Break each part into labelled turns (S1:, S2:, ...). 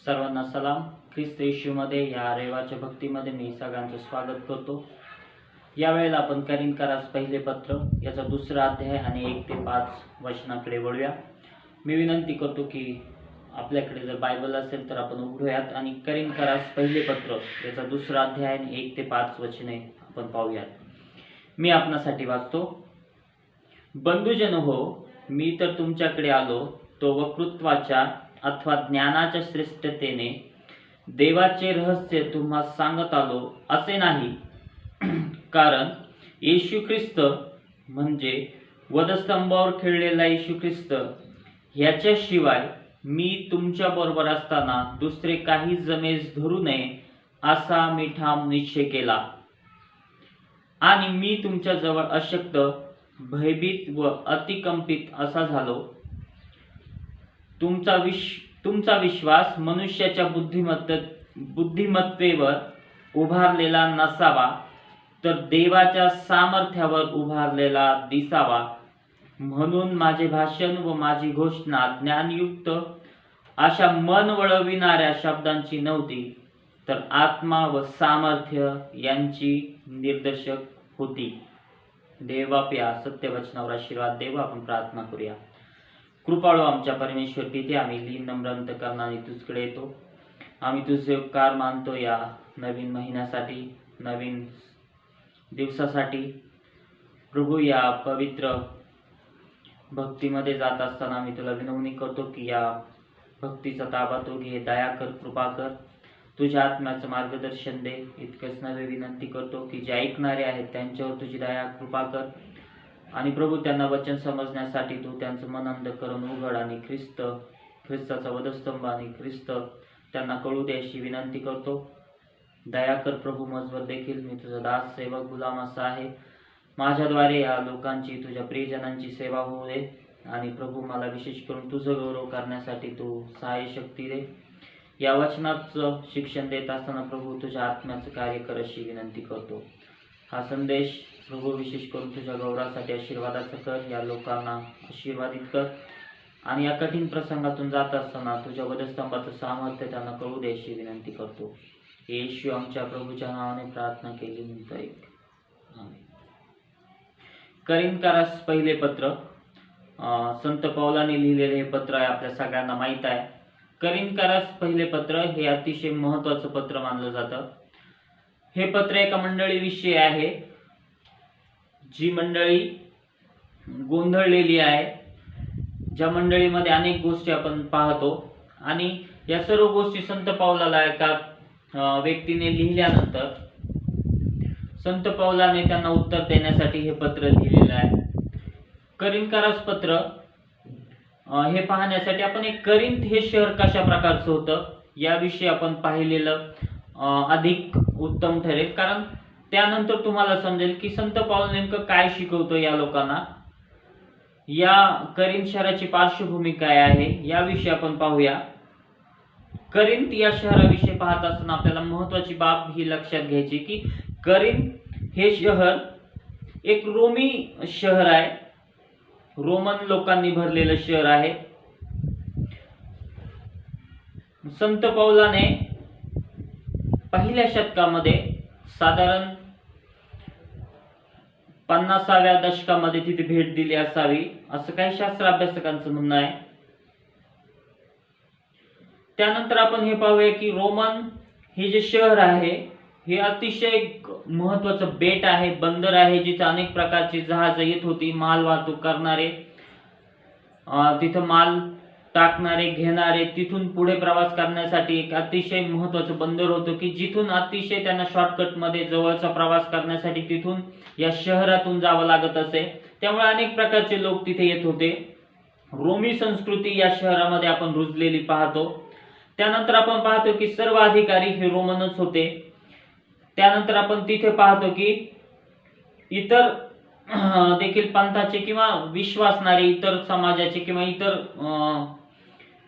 S1: सर्वांना सलाम. ख्रिस्त येशूमध्ये या रविवारच्या भक्तीमध्ये मी सगळ्यांचं स्वागत करतो. यावेळेला आपण करिंथकरास पहिले पत्र याचा दुसरा अध्याय आणि 1 ते 5 वचनाकडे वळूया. मी विनंती करतो की आपल्याकडे जर बायबल असेल तर आपण उघडूयात आणि करिंथकरास पहिले पत्र याचा दुसरा अध्याय आणि 1 ते 5 वचने आपण पाहूयात. मी आपणासाठी वाचतो. बंधुजन हो, मी तर तुमच्याकडे आलो तो वक्तृत्वाच्या अथवा ज्ञानाच्या श्रेष्ठतेने देवाचे रहस्य तुम्हा सांगत आलो असे नाही, कारण येशू ख्रिस्त म्हणजे वधस्तंभावर खेळलेला येशू ख्रिस्त ह्याच्याशिवाय मी तुमच्या बरोबर असताना दुसरे काही जमेस धरू नये असा मी ठाम निश्चय केला. आणि मी तुमच्या जवळ अशक्त, भयभीत व अतिकंपित असा झालो. तुमचा विश्वास मनुष्याच्या बुद्धिमत्तेवर उभारलेला नसावा, तर देवाच्या सामर्थ्यावर उभारलेला दिसावा. म्हणून माझे भाषण व माझी घोषणा ज्ञानयुक्त अशा मन वळविणाऱ्या शब्दांची नव्हती, तर आत्मा व सामर्थ्य यांची निर्देशक होती. देवबाप या सत्यवचनावर आशीर्वाद देव. आपण प्रार्थना करूया. कृपाळू आमच्या परमेश्वर पिते, आम्ही लीन नम्र अंतकरणाने तुझकडे येतो. आम्ही तुझे उपकार मानतो या नवीन महिन्यासाठी, नवीन दिवसासाठी. प्रभू, या पवित्र भक्तीमध्ये जात असताना आम्ही तुला विनवणी करतो की या भक्तीचा ताबा तू घे. दया कर, कृपा कर, तुझ्या आत्म्याचं मार्गदर्शन दे. इतकंच नव्हे, विनंती करतो की जे ऐकणारे आहेत त्यांच्यावर तुझी दया कृपा कर. आणि प्रभू, त्यांना वचन समजण्यासाठी तू त्यांचं मन अंध करून उघड आणि ख्रिस्ताचा वधस्तंभ आणि ख्रिस्त त्यांना कळू दे अशी विनंती करतो. दया कर प्रभू. मजवर देखील मी तुझा दास, सेवक, गुलाम असा आहे. माझ्याद्वारे या लोकांची, तुझ्या प्रियजनांची सेवा होऊ दे. आणि प्रभू, मला विशेष करून तुझं गौरव करण्यासाठी तू सहाय्य शक्ती दे. या वचनाचं शिक्षण देत असताना प्रभू तुझ्या आत्म्याचं कार्य कर अशी विनंती करतो. हा संदेश प्रभू विशेष करून तुझ्या गौरवासाठी आशीर्वादाचा कर. या लोकांना आशीर्वादित कर आणि या कठीण प्रसंगातून जात असताना तुझ्या वधस्तंभाचं सामर्थ्य त्यांना कळू दे अशी विनंती करतो. येशू आमच्या प्रभूच्या नावाने प्रार्थना केली म्हणतो. आमेन. करिंथकरास पहिले पत्र संत पौलाने लिहिलेले हे पत्र आहे. आपल्या सगळ्यांना माहीत आहे. करिंथकरास पहिले पत्र हे अतिशय महत्त्वाचं पत्र मानलं जातं. हे पत्र एका मंडळीविषयी आहे, जी मंडळी गोंधळलेली आहे, ज्या मंडळीमध्ये अनेक गोष्टी आपण पाहतो. आणि या सर्व गोष्टी संत पौलाला एका व्यक्तीने लिहिल्यानंतर संत पौलाने त्यांना उत्तर देण्यासाठी हे पत्र लिहिलेलं आहे. करिंथकरास पत्र हे पाहण्यासाठी आपण एक करिंथ हे शहर कशा प्रकारचं होतं याविषयी आपण पाहिलेलं अधिक उत्तम ठरेल. कारण त्यानंतर तुम्हाला समजेल की संत पौल नेमकं काय शिकवतो या लोकांना. या करिंथ शहराची पार्श्वभूमी काय आहे याविषयी आपण पाहूया. करिंथ या शहराविषयी पाहत असताना आपल्याला महत्वाची बाब ही लक्षात घ्यायची की करिंथ हे शहर एक रोमी शहर आहे, रोमन लोकांनी भरलेलं शहर आहे. संत पौलाने पहिल्या शतकामध्ये साधारण 50व्या दशकामध्ये तिथे भेट दिली असावी असं काही शास्त्र अभ्यासकांचं म्हणणं आहे. त्यानंतर आपण हे पाहूया की रोमन हे जे शहर आहे हे अतिशय महत्वाचं बेट आहे, बंदर आहे, जिथे अनेक प्रकारची जहाज येत होती, माल वाहतूक करणारे, तिथं माल टाकणारे, घेणारे, तिथून पुढे प्रवास करण्यासाठी एक अतिशय महत्वाचं बंदर होतं की जिथून अतिशय त्यांना शॉर्टकट मध्ये जवळचा प्रवास करण्यासाठी तिथून या शहरातून जावं लागत असे. त्यामुळे अनेक प्रकारचे लोक तिथे येत होते. रोमी संस्कृती या शहरामध्ये आपण रुजलेली पाहतो. त्यानंतर आपण पाहतो की सर्व अधिकारी हे रोमनच होते. त्यानंतर आपण तिथे पाहतो की इतर देखील पंथाचे किंवा विश्वासणारे इतर समाजाचे किंवा इतर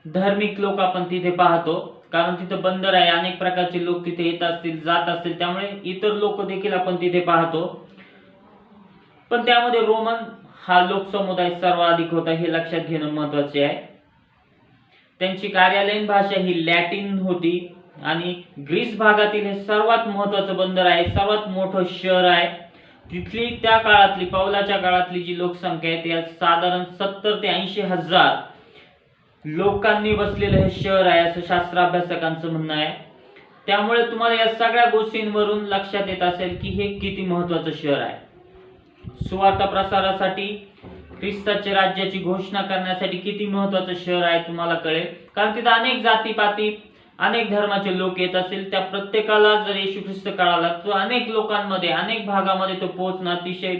S1: धार्मिक लोक आपण तिथे पाहतो. कारण तिथे बंदर आहे, अनेक प्रकारचे लोक तिथे येत असतील, जात असतील, त्यामुळे इतर लोक देखील आपण तिथे पाहतो. पण त्यामध्ये रोमन हा लोकसमुदाय सर्वाधिक होता हे लक्षात घेणं महत्त्वाचे आहे. त्यांची कार्यालयीन भाषा ही लॅटिन होती आणि ग्रीस भागातील हे सर्वात महत्त्वाचं बंदर आहे, सर्वात मोठं शहर आहे. तिथली त्या काळातली पौलाच्या काळातली जी लोकसंख्या आहे ती साधारण 70 ते 80 हजार लोकांनी बसलेलं हे शहर आहे असं शास्त्र अभ्यासकांचं म्हणणं आहे. त्यामुळे तुम्हाला या सगळ्या गोष्टींवरून लक्षात येत असेल की हे किती महत्त्वाचं शहर आहे. सुवार्ता प्रसारासाठी, ख्रिस्ताच्या राज्याची घोषणा करण्यासाठी किती महत्त्वाचं शहर आहे तुम्हाला कळेल. कारण तिथे अनेक जातीपाती, अनेक धर्माचे लोक येत असतील. त्या प्रत्येकाला जर येशू ख्रिस्त कळाला तर अनेक लोकांमध्ये, अनेक भागामध्ये तो पोहोचणं अतिशय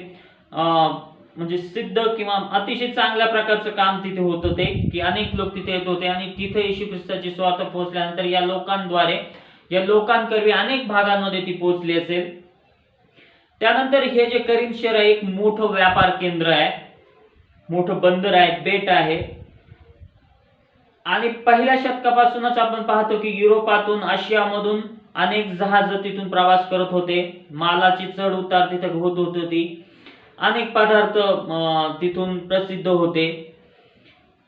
S1: म्हणजे सिद्ध किंवा अतिशय चांगल्या प्रकारचं काम तिथे होत होते की अनेक लोक तिथे येत होते आणि तिथे येशू ख्रिस्ताची सुवार्ता पोहोचल्यानंतर या लोकांद्वारे, या लोकांकरवी अनेक भागांमध्ये ती पोहोचली असेल. त्यानंतर हे जे करीन शहर आहे एक मोठं व्यापार केंद्र आहे, मोठं बंदर आहे, बेट आहे. आणि पहिल्या शतकापासूनच आपण पाहतो की युरोपातून, आशियामधून अनेक जहाज तिथून प्रवास करत होते. मालाची चढ उतार तिथे होत होती. अनेक पदार्थ तिथून प्रसिद्ध होते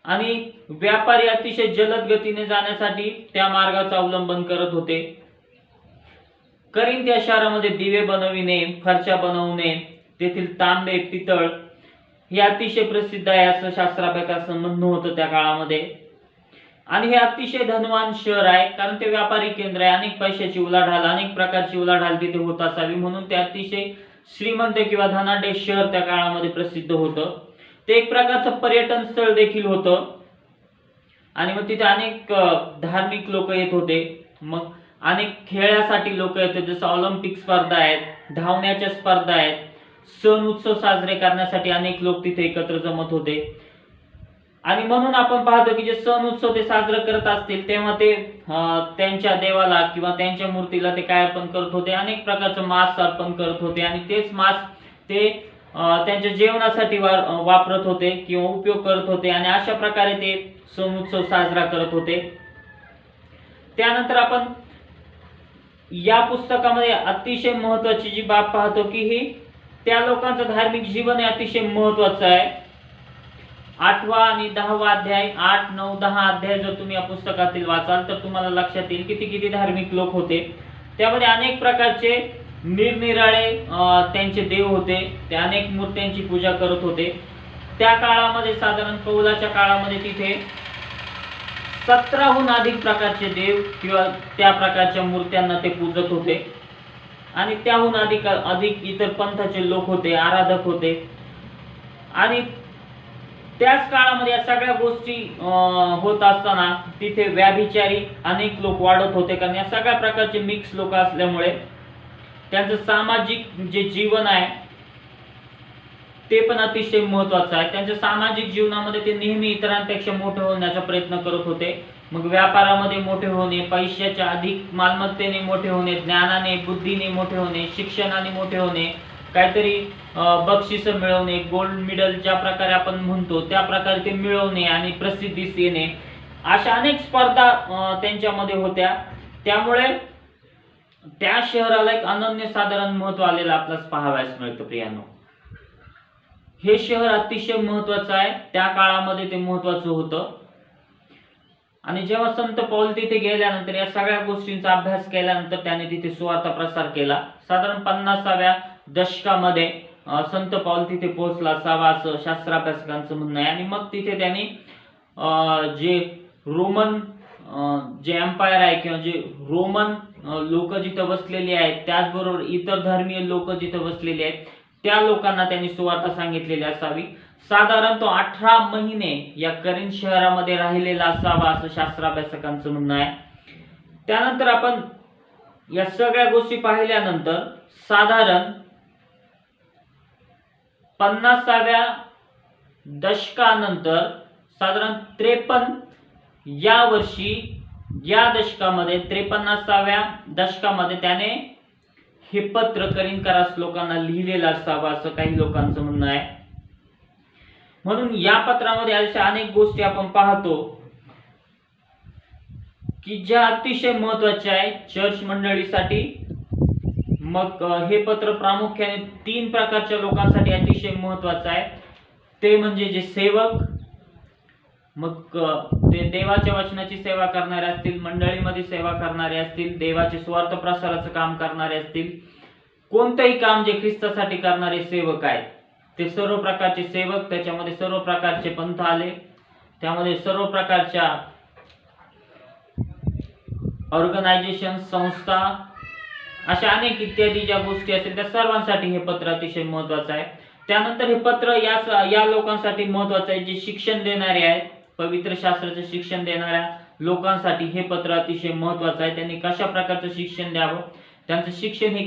S1: आणि व्यापारी अतिशय जलद गतीने जाण्यासाठी त्या मार्गाचा अवलंबन करत होते. करीन त्या शहरामध्ये दिवे बनविणे, फरशा बनवणे, तेथील तांबे, पितळ हे अतिशय प्रसिद्ध आहे असं शास्त्राभ्यासाचं म्हणणं होतं त्या काळामध्ये. आणि हे अतिशय धनवान शहर आहे कारण ते व्यापारी केंद्र आहे. अनेक पैशाची उलाढाल, अनेक प्रकारची उलाढाल तिथे होत असावी म्हणून ते अतिशय श्रीमंत किंवा धनाढ्य शहर त्या काळामध्ये प्रसिद्ध होतं. ते एक प्रकारचं पर्यटन स्थळ देखील होतं आणि मग तिथे अनेक धार्मिक लोक येत होते. मग अनेक खेळासाठी लोक येत होते, जसं ऑलिम्पिक स्पर्धा आहेत, धावण्याच्या स्पर्धा आहेत, सण उत्सव साजरे करण्यासाठी अनेक लोक तिथे एकत्र जमत होते. आणि म्हणून आपण पाहतो की जे सण उत्सव ते साजरे करत असतील तेव्हा ते त्यांच्या देवाला किंवा त्यांच्या मूर्तीला ते काय अर्पण करत होते, अनेक प्रकारचं मांस अर्पण करत होते आणि तेच मांस ते त्यांच्या जेवणासाठी वापरत होते किंवा उपयोग करत होते आणि अशा प्रकारे ते सण उत्सव साजरा करत होते. त्यानंतर आपण या पुस्तकामध्ये अतिशय महत्त्वाची जी बाब पाहतो की ही त्या लोकांचं धार्मिक जीवन हे अतिशय महत्त्वाचं आहे. 8वा आणि 10वा अध्याय, 8, 9, 10 अध्याय जर तुम्ही या पुस्तकातील वाचाल तर तुम्हाला लक्षात येईल की किती धार्मिक लोक होते. त्यामध्ये अनेक प्रकारचे निरनिराळे त्यांचे देव होते. ते अनेक मूर्त्यांची पूजा करत होते. त्या काळामध्ये साधारण पौलाच्या काळामध्ये तिथे 17हून अधिक प्रकारचे देव किंवा त्या प्रकारच्या मूर्त्यांना ते पूजत होते आणि त्याहून अधिक इतर पंथाचे लोक होते, आराधक होते. आणि त्याच काळामध्ये या सगळ्या गोष्टी होत असताना तिथे व्याभिचारी अनेक लोक वाढत होते कारण या सगळ्या प्रकारचे मिक्स लोक असल्यामुळे त्यांचं सामाजिक जे जीवन आहे ते पण अतिशय महत्त्वाचं आहे. त्यांच्या सामाजिक जीवनामध्ये ते नेहमी इतरांपेक्षा मोठे होण्याचा प्रयत्न करत होते. मग व्यापारामध्ये मोठे होणे, पैशाच्या अधिक मालमत्तेने मोठे होणे, ज्ञानाने, बुद्धीने मोठे होणे, शिक्षणाने मोठे होणे, काहीतरी बक्षीस मिळवणे, गोल्ड मेडल ज्या प्रकारे आपण म्हणतो त्या प्रकारे ते मिळवणे आणि प्रसिद्धीस येणे, अशा अनेक स्पर्धा त्यांच्यामध्ये होत्या. त्यामुळे त्या शहराला एक अनन्यसाधारण महत्त्व आलेलं आपल्याला पाहावयास मिळतं. प्रियांनो, हे शहर अतिशय महत्त्वाचं आहे. त्या काळामध्ये ते महत्त्वाचं होतं. आणि जेव्हा संत पौल तिथे गेल्यानंतर या सगळ्या गोष्टींचा अभ्यास केल्यानंतर त्याने तिथे सुवार्ता प्रसार केला. साधारण 50व्या दशकामध्ये संत पौल तिथे पोहोचला असावा असं शास्त्राभ्यासकांचं म्हणणं आहे. आणि मग तिथे त्यांनी जे रोमन जे एम्पायर आहे किंवा जे रोमन लोक जिथे बसलेली आहेत, त्याचबरोबर इतर धर्मीय लोक जिथे बसलेले आहेत त्या लोकांना त्यांनी सुवार्ता सांगितलेली असावी. साधारण तो 18 महिने या करीन शहरामध्ये राहिलेला असावा असं शास्त्राभ्यासकांचं म्हणणं आहे. त्यानंतर आपण या सगळ्या गोष्टी पाहिल्यानंतर साधारण 50व्या दशकानंतर साधारण 53 या वर्षी या दशकामध्ये 53व्या दशकामध्ये त्याने हे पत्र करीनकरास लोकांना लिहिलेलं असावं असं काही लोकांचं म्हणणं आहे. म्हणून या पत्रामध्ये अशा अनेक गोष्टी आपण पाहतो की ज्या अतिशय महत्त्वाच्या आहेत चर्च मंडळीसाठी. मग हे पत्र प्रामुख्याने 3 प्रकारच्या लोकांसाठी अतिशय महत्त्वाचं आहे. ते म्हणजे जे सेवक, मग ते देवाच्या वचनाची सेवा करणारे असतील, मंडळीमध्ये सेवा करणारे असतील, देवाचे स्वार्थ प्रसाराचं काम करणारे असतील, कोणतंही काम जे ख्रिस्तासाठी करणारे सेवक आहेत, ते सर्व प्रकारचे सेवक, त्याच्यामध्ये सर्व प्रकारचे पंथ आले, त्यामध्ये सर्व प्रकारच्या ऑर्गनायझेशन, संस्था, अशा अनेक इत्यादी ज्या गोष्टी असतील त्या सर्वांसाठी हे पत्र अतिशय महत्वाचं आहे. त्यानंतर हे पत्र या लोकांसाठी महत्वाचं आहे जे शिक्षण देणारे आहेत, पवित्र शास्त्राचं शिक्षण देणाऱ्या लोकांसाठी हे पत्र अतिशय महत्वाचं आहे. त्यांनी कशा प्रकारचं शिक्षण द्यावं, त्यांचं शिक्षण हे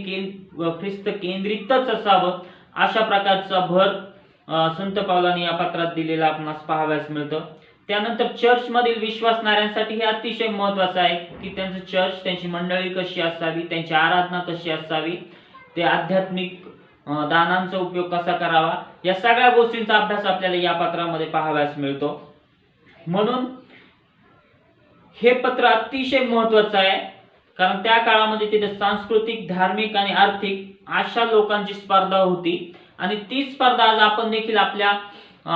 S1: ख्रिस्त केंद्रितच असावं, अशा प्रकारचा भर संत पौलांनी या पत्रात दिलेला आपणास पाहावयास मिळतं. त्यानंतर चर्च मधील विश्वासणाऱ्यांसाठी हे अतिशय महत्वाचं आहे की त्यांचं चर्च, त्यांची मंडळी कशी असावी, त्यांची आराधना कशी असावी, ते आध्यात्मिक दानांचा उपयोग कसा करावा, या सगळ्या गोष्टींचा अभ्यास आपल्याला या पत्रामध्ये पाहावयास मिळतो. म्हणून हे पत्र अतिशय महत्वाचं आहे, कारण त्या काळामध्ये तिथे सांस्कृतिक, धार्मिक आणि आर्थिक अशा लोकांची स्पर्धा होती. आणि ती स्पर्धा आज आपण देखील आपल्या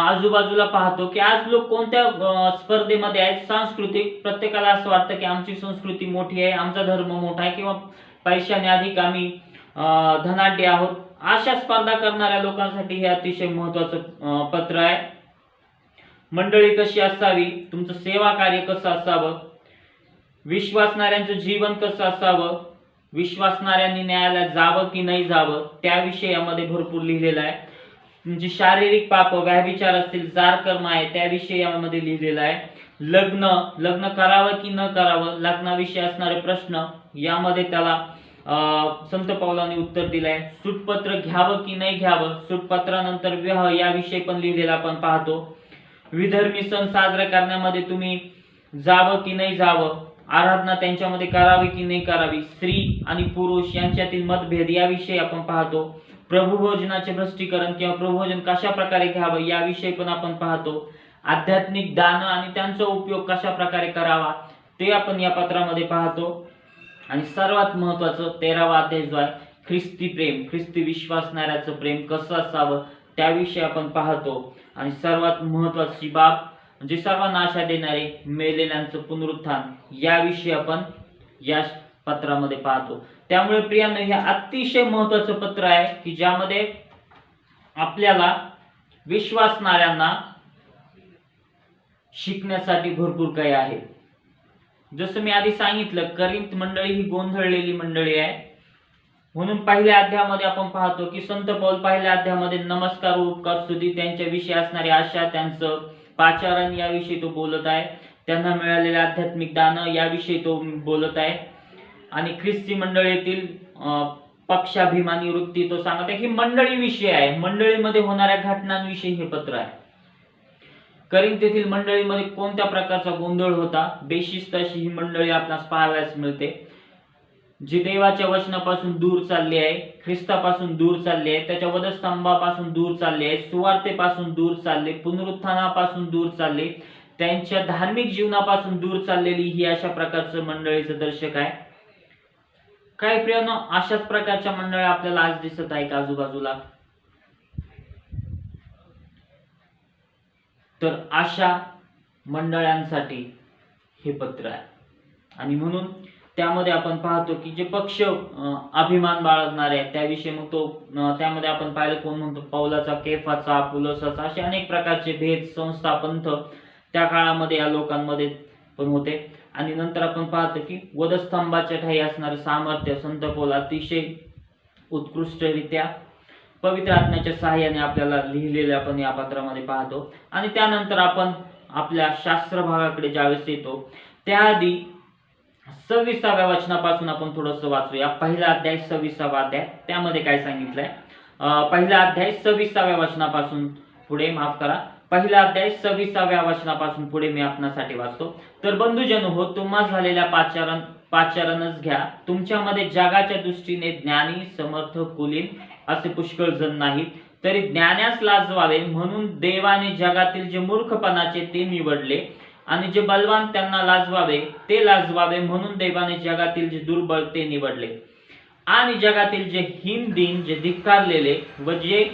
S1: आजूबाजूला पाहतो की आज लोक कोणत्या स्पर्धेमध्ये आहेत. सांस्कृतिक, प्रत्येकाला असं वाटतं की आमची संस्कृती मोठी आहे, आमचा धर्म मोठा आहे, किंवा पैशाने अधिक आम्ही धनाढ्य आहोत. अशा स्पर्धा करणाऱ्या लोकांसाठी हे अतिशय महत्वाचं पत्र आहे. मंडळी कशी असावी, तुमचं सेवा कार्य कसं असावं, विश्वासणाऱ्यांचं जीवन कसं असावं, विश्वासणाऱ्यांनी न्यायालयात जावं की नाही जावं, त्याविषयी यामध्ये भरपूर लिहिलेलं आहे. म्हणजे शारीरिक पाप, व्यभिचार असतील, जार कर्म आहे, त्याविषयी यामध्ये लिहिलेलं आहे. लग्न करावं की न करावं, लग्नाविषयी असणारे प्रश्न यामध्ये त्याला संत पौलांनी उत्तर दिलंय. सूटपत्र घ्यावं की नाही घ्यावं, सूटपत्रानंतर विवाह याविषयी पण लिहिलेलं आपण पाहतो. विधर्मी सण साजरे करण्यामध्ये तुम्ही जावं की नाही जावं, आराधना त्यांच्यामध्ये करावी की नाही करावी, स्त्री आणि पुरुष यांच्यातील मतभेद याविषयी आपण पाहतो. प्रभुभोजनाचे भ्रष्टीकरण किंवा प्रभुभोजन कशा प्रकारे घ्यावं याविषयी पण आपण पाहतो. आध्यात्मिक दान आणि त्यांचा उपयोग कशा प्रकारे करावा ते आपण या पत्रामध्ये पाहतो. आणि सर्वात महत्वाचं 13वा अध्याय जो आहे, ख्रिस्ती प्रेम, ख्रिस्ती विश्वासणाऱ्याचं प्रेम कसं असावं त्याविषयी आपण पाहतो. आणि सर्वात महत्वाची बाब म्हणजे सर्वांना आशा देणारे मेलेल्यांचं पुनरुत्थान याविषयी आपण या पत्रामध्ये पाहतो. त्यामुळे प्रियांनो, हे अतिशय महत्वाचं पत्र आहे की ज्यामध्ये आपल्याला विश्वासणाऱ्यांना शिकण्यासाठी भरपूर काही आहे. जसं मी आधी सांगितलं, करिंथ मंडळी ही गोंधळलेली मंडळी आहे. म्हणून पहिल्या अध्यायामध्ये आपण पाहतो की संत पौल पहिल्या अध्यायामध्ये नमस्कार, उपकार, स्तुती, त्यांच्याविषयी असणारी आशा, त्यांचं पाचारण याविषयी तो बोलत आहे. त्यांना मिळालेले आध्यात्मिक दान याविषयी तो बोलत आहे. आणि ख्रिस्ती मंडळीतील पक्षाभिमानी वृत्ती तो सांगत आहे. ही मंडळी विषय आहे, मंडळीमध्ये होणाऱ्या घटनांविषयी हे पत्र आहे. करिंथेतील मंडळीमध्ये कोणत्या प्रकारचा गोंधळ होता, बेशिस्त अशी ही मंडळी आपल्यास पाहावयास मिळते, जी देवाच्या वचनापासून दूर चालली आहे, ख्रिस्तापासून दूर चालली आहे, त्याच्या वधस्तंभापासून दूर चालली आहे, सुवार्तेपासून दूर चालले, पुनरुत्थानापासून दूर चालले, त्यांच्या धार्मिक जीवनापासून दूर चाललेली ही अशा प्रकारचं मंडळीचं दर्शक आहे. काय प्रियांनो, अशाच प्रकारच्या मंडळी आपल्याला आज दिसत आहेत आजूबाजूला. तर अशा मंडळांसाठी हे पत्र आहे. आणि म्हणून त्यामध्ये आपण पाहतो की जे पक्ष अभिमान बाळगणारे आहेत त्याविषयी मग तो त्यामध्ये आपण पाहिलं कोण म्हणतो, पौलाचा, केफाचा, पुलोसाचा, असे अनेक प्रकारचे भेद, संस्था, पंथ त्या काळामध्ये या लोकांमध्ये पण होते. आणि नंतर आपण पाहतो की वधस्तंभाच्या ठाई असणारे सामर्थ्य संत पौल अतिशय उत्कृष्टरित्या पवित्र आत्म्याच्या सहाय्याने आपल्याला लिहिलेले आपण या पत्रामध्ये पाहतो. आणि त्यानंतर आपण आपल्या शास्त्र भागाकडे ज्यावेळेस येतो त्याआधी 26व्या वचनापासून आपण थोडंसं वाचूया. पहिला अध्याय 26वा अध्याय, त्यामध्ये काय सांगितलंय. पहिला अध्याय 26व्या वचनापासून पुढे, माफ करा, पहिला अध्याय 26व्या वचनापासून पुढे मी आपणासाठी वाचतो. तर बंधुजन हो, तुम्हा झालेल्या पाचारणच घ्या. तुमच्यामध्ये जगाच्या दृष्टीने ज्ञानी, समर्थ, कुलीन असे पुष्कळ जण नाहीत, तरी ज्ञानास लाजवावे म्हणून देवाने जगातील जे मूर्खपणाचे ते निवडले, आणि जे बलवान त्यांना लाजवावे ते लाजवावे म्हणून देवाने जगातील जे दुर्बळ ते निवडले, आणि जगातील जे हीन दीन, जे धिक्कारलेले व जे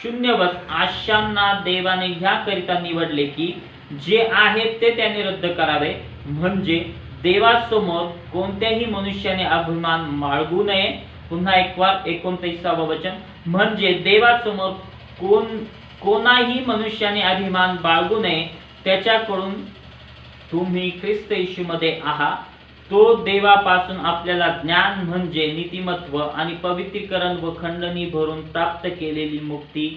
S1: शून्यवत आशांना देवाने ह्याकरिता निवडले की जे आहेत ते त्याने रद्द करावे, म्हणजे देवासमोर कोणत्याही मनुष्याने अभिमान बाळगू नये. पुन्हा एक वार 29वे वचन, म्हणजे देवासमोर कोणाही मनुष्याने अभिमान बाळगू नये, त्याच्याकडून तुम्ही ख्रिस्त येशूमध्ये आहात. तो देवापासून आपल्याला ज्ञान म्हणजे नीतिमत्व आणि पवित्रीकरण व खंडणी भरून प्राप्त केलेली मुक्ती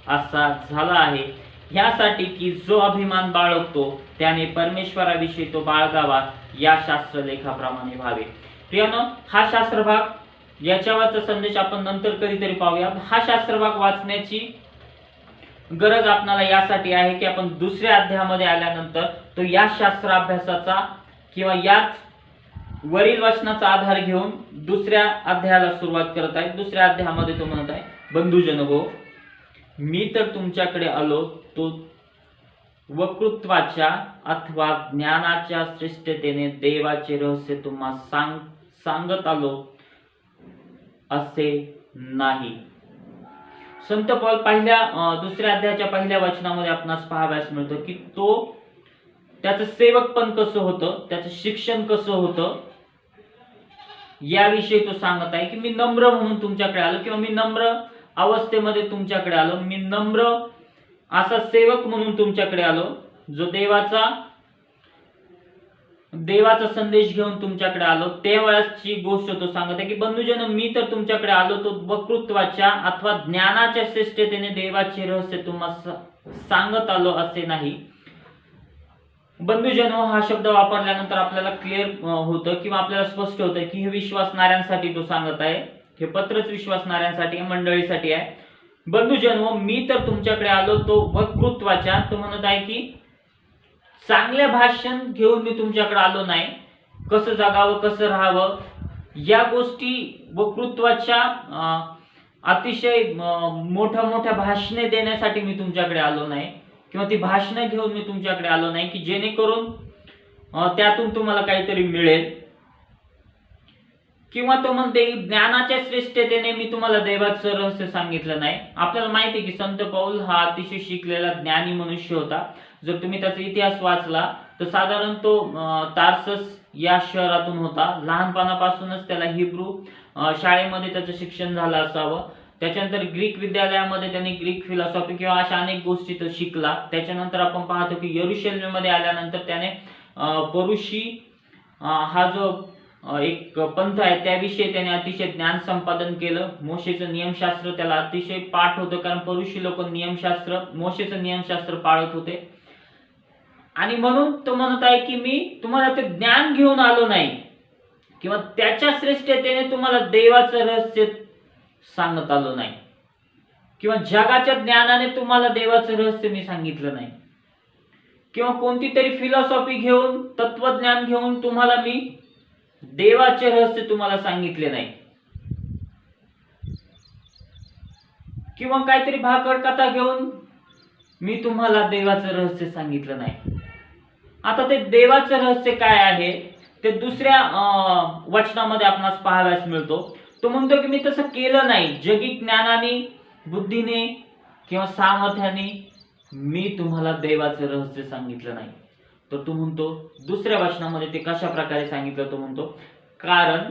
S1: असा झाला आहे. ह्यासाठी की जो अभिमान बाळगतो त्याने परमेश्वराविषयी तो बाळगावा, या शास्त्रलेखाप्रमाणे व्हावे. प्रियानो, हा शास्त्रभाग याच्यावरचा संदेश आपण नंतर कधीतरी पाहूया. हा शास्त्रभाग वाचण्याची गरज आपल्याला यासाठी आहे की आपण दुसऱ्या अध्यायामध्ये आल्यानंतर तो या शास्त्र अभ्यासाचा किंवा याच वरील वचनाचा आधार घेऊन दुसऱ्या अध्यायाला सुरुवात करत आहे. दुसऱ्या अध्यायामध्ये तो म्हणत आहे, बंधुजन हो, मी तर तुमच्याकडे आलो तो वक्तृत्वाच्या अथवा ज्ञानाच्या श्रेष्ठतेने देवाचे रहस्य तुम्हाला सांगत आलो असे नाही. संत पौल दुसऱ्या अध्यायाच्या पहिल्या वचनामध्ये आपणास पाहावयास मिळतं की तो त्याचं सेवकपण कसं होतं, त्याचं शिक्षण कसं होतं, याविषयी तो सांगत आहे की मी नम्र म्हणून तुमच्याकडे आलो, किंवा मी नम्र अवस्थेमध्ये तुमच्याकडे आलो, मी नम्र असा सेवक म्हणून तुमच्याकडे आलो, जो देवाचा संदेश घेऊन तुमच्याकडे आलो. त्यावेळेसची गोष्ट तो सांगत आहे की बंधुजन, मी तर तुमच्याकडे आलो तो वक्तृत्वाच्या अथवा ज्ञानाच्या श्रेष्ठतेने देवाचे रहस्य तुम्हाला सांगत आलो असे नाही. बंधुजन हा शब्द वापरल्यानंतर आपल्याला क्लिअर होतं किंवा आपल्याला स्पष्ट होतं की हे विश्वासणाऱ्यांसाठी तो सांगत आहे. हे पत्रच विश्वासणाऱ्यांसाठी, मंडळीसाठी आहे. बंधुजन, मी तर तुमच्याकडे आलो तो वक्तृत्वाच्या, तो म्हणत आहे की चांगले भाषण घेऊन मी तुमच्याकडे आलो नाही. कसं जगावं, कसं राहावं, या गोष्टी वक्तृत्वाच्या अतिशय मोठ्या भाषणे देण्यासाठी मी तुमच्याकडे आलो नाही, किंवा ती भाषणं घेऊन मी तुमच्याकडे आलो नाही की जेणेकरून त्यातून तुम्हाला काहीतरी मिळेल. किंवा तो म्हणते ज्ञानाच्या श्रेष्ठतेने मी तुम्हाला देवाचं रहस्य सांगितलं नाही. आपल्याला माहिती आहे की संत पौल हा अतिशय शिकलेला ज्ञानी मनुष्य होता. जर तुम्ही त्याचा इतिहास वाचला तर साधारण तो तार्सस या शहरातून होता. लहानपणापासूनच त्याला हिब्रू शाळेमध्ये त्याचं शिक्षण झालं असावं. त्याच्यानंतर ग्रीक विद्यालयामध्ये त्यांनी ग्रीक फिलॉसॉफी किंवा अशा अनेक गोष्टी तो शिकला. त्याच्यानंतर आपण पाहतो की यरुशलेममध्ये आल्यानंतर त्याने परुशी हा जो एक पंथ आहे त्याविषयी त्याने अतिशय ज्ञान संपादन केलं. मोशेचं नियमशास्त्र त्याला अतिशय पाठ होतं, कारण परुशी लोक मोशेचं नियमशास्त्र पाळत होते. आणि म्हणून तो म्हणत आहे की मी तुम्हाला ते ज्ञान घेऊन आलो नाही, किंवा त्याच्या श्रेष्ठतेने तुम्हाला देवाचं रहस्य सांगत आलो नाही, किंवा जगाच्या ज्ञानाने तुम्हाला देवाचं रहस्य मी सांगितलं नाही, किंवा कोणती तरी फिलॉसॉफी घेऊन, तत्वज्ञान घेऊन तुम्हाला मी देवाचे रहस्य तुम्हाला सांगितले नाही, किंवा काहीतरी भाकड कथा घेऊन मी तुम्हाला देवाचं रहस्य सांगितलं नाही. आता ते देवाचं रहस्य काय आहे ते दुसऱ्या वचनामध्ये आपणास पाहावयास मिळतो. तो म्हणतो की मी तसं केलं नाही. जगी ज्ञानाने, बुद्धीने किंवा सामर्थ्याने मी तुम्हाला देवाचं रहस्य सांगितलं नाही. तर तो म्हणतो दुसऱ्या वचनामध्ये ते कशा प्रकारे सांगितलं. तो म्हणतो कारण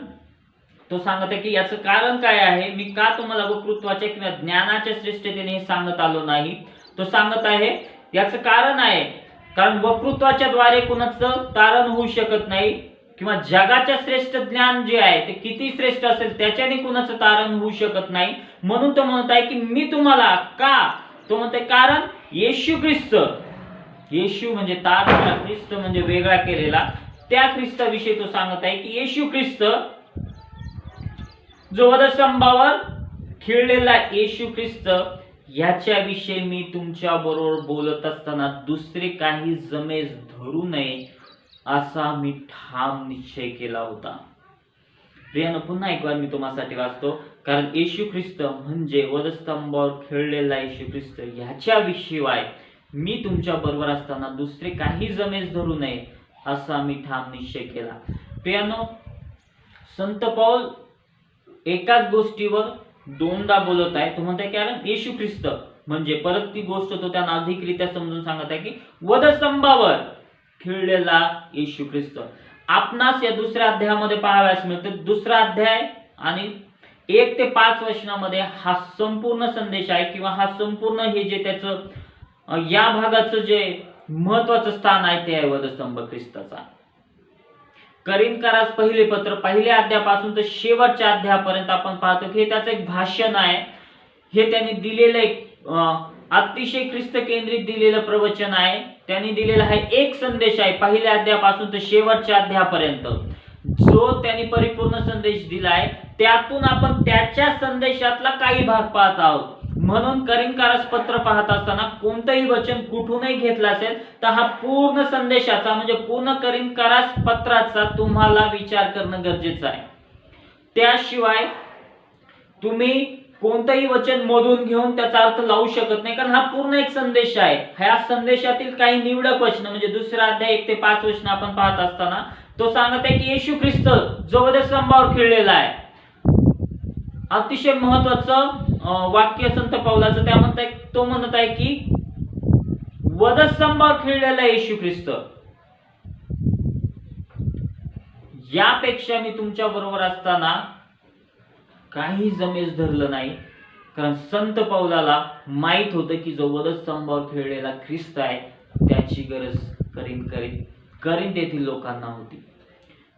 S1: तो सांगत आहे की याचं कारण काय आहे, मी का तुम्हाला वक्तृत्वाच्या किंवा ज्ञानाच्या श्रेष्ठतेने हे सांगत आलो नाही. तो सांगत आहे याचं कारण आहे कारण वक्तृत्वाच्या द्वारे कुणाचं तारण होऊ शकत नाही, किंवा जगाच्या श्रेष्ठ ज्ञान जे आहे ते किती श्रेष्ठ असेल त्याच्याने कुणाचं तारण होऊ शकत नाही. म्हणून तो म्हणत आहे की मी तुम्हाला का, तो म्हणते कारण येशू ख्रिस्त, येशू म्हणजे तारलेला, ख्रिस्त म्हणजे वेगळा केलेला, त्या ख्रिस्ताविषयी तो सांगत आहे की येशू ख्रिस्त जो वधस्तंभावर खिळलेला येशू ख्रिस्त, याच्याविषयी मी तुमच्या बरोबर बोलत असताना दुसरे काही जमेस धरू नये असा मी ठाम निश्चय केला होता. प्रियानो, पुन्हा एक वार मी तुम्हासाठी वाचतो. कारण येशू ख्रिस्त म्हणजे वधस्तंभावर खिळलेला येशू ख्रिस्त, ह्याच्याविषयी मी तुमच्या बरोबर असताना दुसरे काही जमेस धरू नये असा मी ठाम निश्चय केला. प्रियानो, संत पौल एकाच गोष्टीवर दोनदा बोलत आहे. तो म्हणताय कारण येशू ख्रिस्त म्हणजे परत ती गोष्ट तो त्यांना अधिकरित्या समजून सांगत आहे की वधस्तंभावर खिळलेला येशू ख्रिस्त आपणास या दुसऱ्या अध्यायामध्ये पाहावयास मिळते. दुसरा अध्याय आणि 1 ते 5 वचनामध्ये हा संपूर्ण संदेश आहे किंवा हा संपूर्ण हे जे त्याचं या भागाचं जे महत्वाचं स्थान आहे ते आहे वधस्तंभ ख्रिस्ताचा. करिंथकरास पहिले पत्र पहिल्या अध्यायापासून तर शेवटच्या अध्यायापर्यंत आपण पाहतो की हे त्याचं एक भाषण आहे. हे त्यांनी दिलेलं एक अतिशय ख्रिस्त केंद्रित दिलेलं प्रवचन आहे. त्यांनी दिलेला हा एक संदेश आहे पहिल्या अध्यायापासून तर शेवटच्या अध्यायापर्यंत जो त्यांनी परिपूर्ण संदेश दिलाय. त्यातून आपण त्याच्या संदेशातला काही भाग पाहत आहोत. म्हणून करिंथकरास पत्र पाहत असताना कोणतंही वचन कुठूनही घेतलं असेल तर हा पूर्ण संदेशाचा म्हणजे पूर्ण करिंथकरास पत्राचा तुम्हाला विचार करणं गरजेचं आहे. त्याशिवाय तुम्ही कोणतंही वचन मधून घेऊन त्याचा अर्थ लावू शकत नाही, कारण हा पूर्ण एक संदेश आहे. ह्या संदेशातील काही निवडक वचन म्हणजे दुसरा अध्याय 1 ते 5 वचन आपण पाहत असताना तो सांगत आहे की येशू ख्रिस्त जो वधस्तंभावर खिळलेला आहे. अतिशय महत्वाचं वाक्य संत पौलाचं तो म्हणत आहे की वधस्तंभावर खिळलेला येशू ख्रिस्त. यापेक्षा मी तुमच्या बरोबर असताना काही जमेस धरलं नाही, कारण संत पौलाला माहित होतं की जो वधस्तंभावर खिळलेला ख्रिस्त आहे त्याची गरज करिंथ येथील लोकांना होती.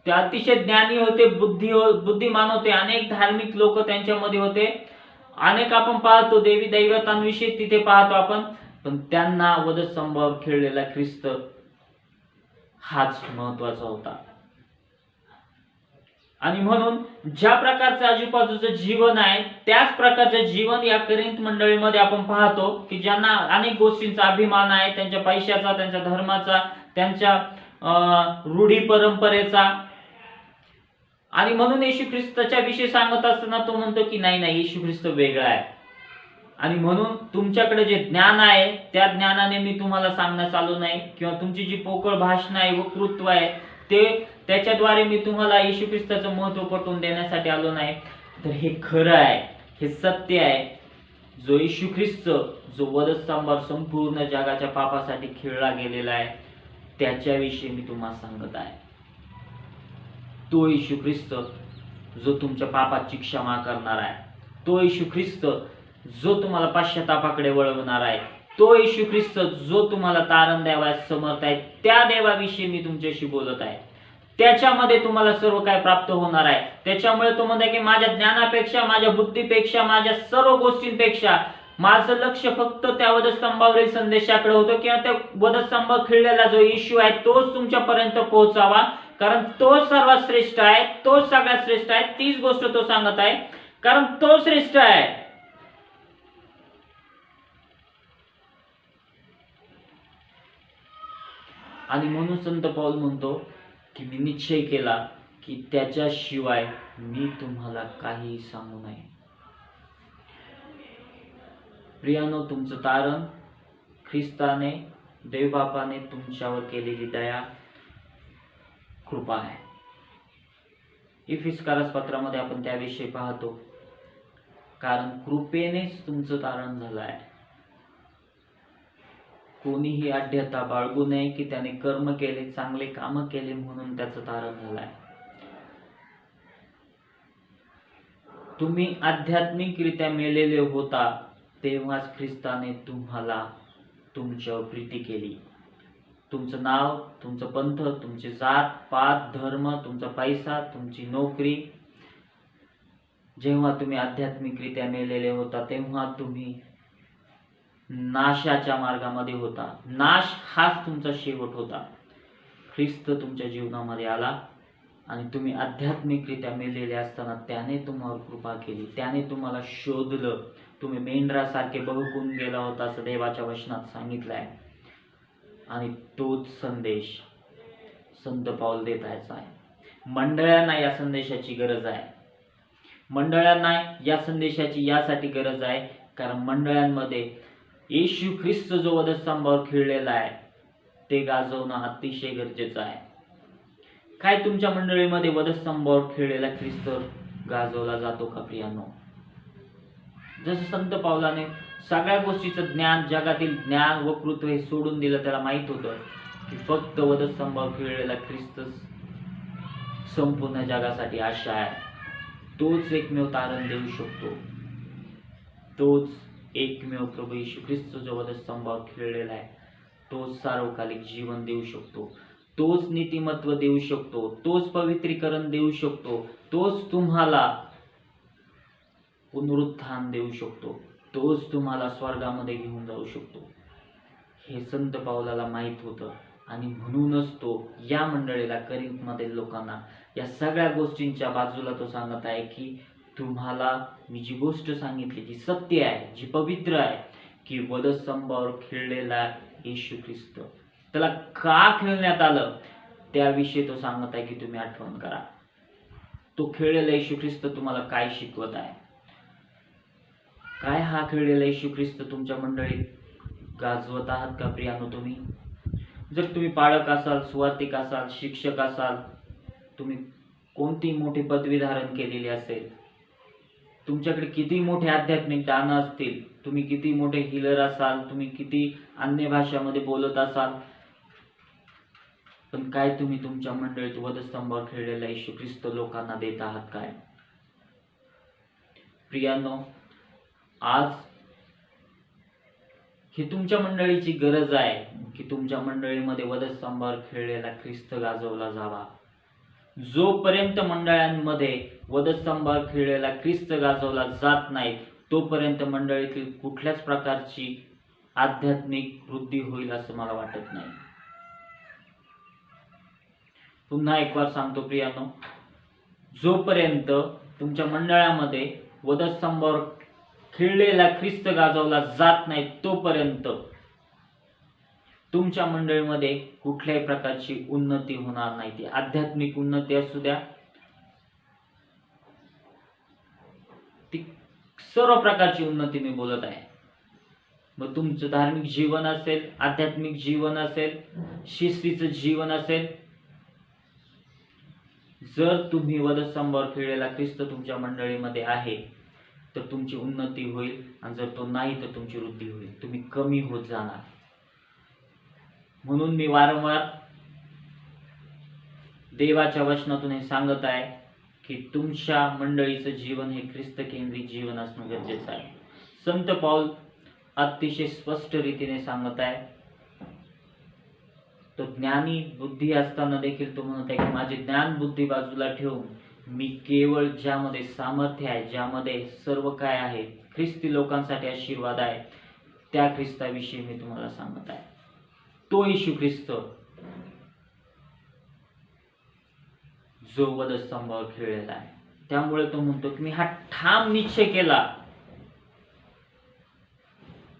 S1: ते अतिशय ज्ञानी होते, बुद्धिमान होते, अनेक धार्मिक लोक त्यांच्यामध्ये होते, अनेक आपण पाहतो देवी दैवतांविषयी तिथे पाहतो आपण, पण त्यांना वधस्तंभावर खिळलेला ख्रिस्त हाच महत्वाचा होता. आणि म्हणून ज्या प्रकारचं आजूबाजूचं जीवन आहे त्याच प्रकारचं जीवन या करिंथ मंडळीमध्ये आपण पाहतो की ज्यांना अनेक गोष्टींचा अभिमान आहे, त्यांच्या पैशाचा, त्यांच्या धर्माचा, त्यांच्या रूढी परंपरेचा. आणि म्हणून येशू ख्रिस्ताच्या विषयी सांगत असताना तो म्हणतो की नाही येशू ख्रिस्त वेगळा आहे. आणि म्हणून तुमच्याकडे जे ज्ञान आहे त्या ज्ञानाने मी तुम्हाला सांगण्यास आलो नाही, किंवा तुमची जी पोकळ भाषण आहे वक्तृत्व आहे त्याच्याद्वारे मी तुम्हाला येशू ख्रिस्ताचं महत्व पटवून देण्यासाठी आलो नाही. तर हे खरं आहे, हे सत्य आहे. जो येशू ख्रिस्त जो वधस्तंभावर संपूर्ण जगाच्या पापासाठी खिळला गेलेला आहे त्याच्याविषयी मी तुम्हाला सांगत आहे. तो येशू ख्रिस्त जो तुमच्या पापाची क्षमा करणार आहे, तो येशू ख्रिस्त जो तुम्हाला पश्चातापाकडे वळवणार आहे, तो येशू ख्रिस्त जो तुम्हाला तारण द्यावयास समर्थ आहे, त्या देवाविषयी मी तुमच्याशी बोलत आहे. त्याच्यामध्ये तुम्हाला सर्व काय प्राप्त होणार आहे. त्याच्यामुळे तो म्हणतो की माझ्या ज्ञानापेक्षा, माझ्या बुद्धीपेक्षा, माझ्या सर्व गोष्टींपेक्षा माझं लक्ष फक्त त्या वधस्तंभावरील संदेशाकडे होतं, किंवा त्या वधस्तंभ खिळलेला जो येशू आहे तोच तुमच्यापर्यंत पोहोचावा, कारण तो सर्वात श्रेष्ठ आहे, तो सगळ्यात श्रेष्ठ आहे. तीच गोष्ट तो सांगत आहे, कारण तो श्रेष्ठ आहे. आणि म्हणून संत पौल म्हणतो की मी निश्चय केला की त्याच्याशिवाय मी तुम्हाला काही सांगू नये. प्रियानो, तुमचं तारण ख्रिस्ताने, देवबापाने तुमच्यावर केलेली दया, कृपा आहे. इफिसकारास पत्रामध्ये आपण त्याविषयी पाहतो, कारण कृपेनेच तुमचं तारण झालं आहे. कोणीही आढ्यता बाळगू नये की त्याने कर्म केले, चांगले काम केले म्हणून त्याचं तारण झालं आहे. तुम्ही आध्यात्मिकरित्या मेलेले होता तेव्हाच ख्रिस्ताने तुम्हाला तुमच्यावर प्रीती केली. तुमचं नाव, तुमचं पंथ, तुमची जात पात, धर्म, तुमचा पैसा, तुमची नोकरी, जेव्हा तुम्ही आध्यात्मिकरित्या मेलेले होता तेव्हा तुम्ही नाशाच्या मार्गामध्ये होता. नाश हाच तुमचा शेवट होता. ख्रिस्त तुमच्या जीवनामध्ये आला आणि तुम्ही आध्यात्मिकरित्या मेलेले असताना त्याने तुम्हावर कृपा केली, त्याने तुम्हाला शोधलं. तुम्ही मेंढरासारखे बहकून गेला होता असं देवाच्या वचनात सांगितलं आहे. आणि तोच संदेश संत पौल देत आहे. मंडळांना या संदेशाची गरज आहे. मंडळांना या संदेशाची यासाठी गरज आहे कारण मंडळांमध्ये येशू ख्रिस्त जो वधस्तंभावर खिळलेला आहे ते गाजवणं अतिशय गरजेचं आहे. काय तुमच्या मंडळीमध्ये वधस्तंभावर खिळलेला ख्रिस्त गाजवला जातो का प्रियानो? जसं संत पावलाने सगळ्या गोष्टीचं ज्ञान, जगातील ज्ञान व कृत्य हे सोडून दिलं. त्याला माहित होतं की फक्त वधस्तंभावर खिळलेला ख्रिस्त संपूर्ण जगासाठी आशा आहे. तोच एकमेव तारण देऊ शकतो. तोच एकमेव प्रभू येशू ख्रिस्त जो वधस्तंभावर खिळलेला आहे, तोच सार्वकालिक जीवन देऊ शकतो. तोच नीतिमत्व देऊ शकतो. तोच पवित्रीकरण देऊ शकतो. तोच तुम्हाला पुनरुत्थान देऊ शकतो. तोच तुम्हाला स्वर्गामध्ये घेऊन जाऊ शकतो. हे संत पावलाला माहित होतं आणि म्हणूनच तो या मंडळीला, करिंथमधील लोकांना या सगळ्या गोष्टींच्या बाजूला तो सांगत आहे की तुम्हाला मी जी गोष्ट सांगितली, जी सत्य आहे, जी पवित्र आहे, की वधस्तंभावर खिळलेला येशू ख्रिस्त, त्याला का खिळण्यात आलं त्याविषयी तो सांगत आहे की तुम्ही आठवण करा. तो खिळलेला येशू ख्रिस्त तुम्हाला काय शिकवत आहे? काय हा खिळलेला येशू ख्रिस्त तुमच्या मंडळीत गाजवत आहात का प्रियानो तुम्ही? जर तुम्ही पालक असाल, सुवार्तिक असाल, शिक्षक असाल, तुम्ही कोणती मोठी पदवी धारण केलेली असेल, तुमच्याकडे किती मोठे आध्यात्मिक दान असतील, तुम्ही किती मोठे हिलर असाल, तुम्ही किती अन्य भाषामध्ये बोलत असाल, पण काय तुम्ही तुमच्या मंडळीत वधस्तंभावर खिळलेला येशू ख्रिस्त लोकांना देत आहात काय? प्रियानो, आज ही तुमच्या मंडळीची गरज आहे की तुमच्या मंडळीमध्ये वधस्तंभावर खिळलेला ख्रिस्त गाजवला जावा. जोपर्यंत मंडळांमध्ये वधस्तंभावर खिळलेला ख्रिस्त गाजवला जात नाही, तोपर्यंत मंडळीतील कुठल्याच प्रकारची आध्यात्मिक वृद्धी होईल असं मला वाटत नाही. पुन्हा एक वार सांगतो प्रियानो, जोपर्यंत तुमच्या मंडळामध्ये वधस्तंभावर खिळलेला ख्रिस्त गाजवला जात नाही, तोपर्यंत तुमच्या मंडळीमध्ये कुठल्याही प्रकारची उन्नती होणार नाही. ती आध्यात्मिक उन्नती असू द्या, ती सर्व प्रकारची उन्नती मी बोलत आहे. मग तुमचं धार्मिक जीवन असेल, आध्यात्मिक जीवन असेल, शिस्तीचं जीवन असेल, जर तुम्ही वधस्तंभावर खिळलेला ख्रिस्त तुमच्या मंडळीमध्ये आहे तर तुमची उन्नती होईल, आणि जर तो नाही तर तुमची वृद्धी होईल. तुम्ही कमी होत जाणार. म्हणून मी वारंवार देवाच्या वचनातून हे सांगत आहे की तुमच्या मंडळीचं जीवन हे ख्रिस्त केंद्रित जीवन असणं गरजेचं आहे. संत पाऊल अतिशय स्पष्ट रीतीने सांगत आहे. तो ज्ञानी बुद्धी असताना देखील तो म्हणत आहे की माझी ज्ञान बुद्धी बाजूला ठेवून मी केवळ ज्यामध्ये सामर्थ्य आहे, ज्यामध्ये सर्व काय आहे, ख्रिस्ती लोकांसाठी आशीर्वाद आहे, त्या ख्रिस्ताविषयी मी तुम्हाला सांगत आहे. तो येशू ख्रिस्त जो वधस्तंभावर खिळलेला आहे. त्यामुळे तो म्हणतो की मी हा ठाम निश्चय केला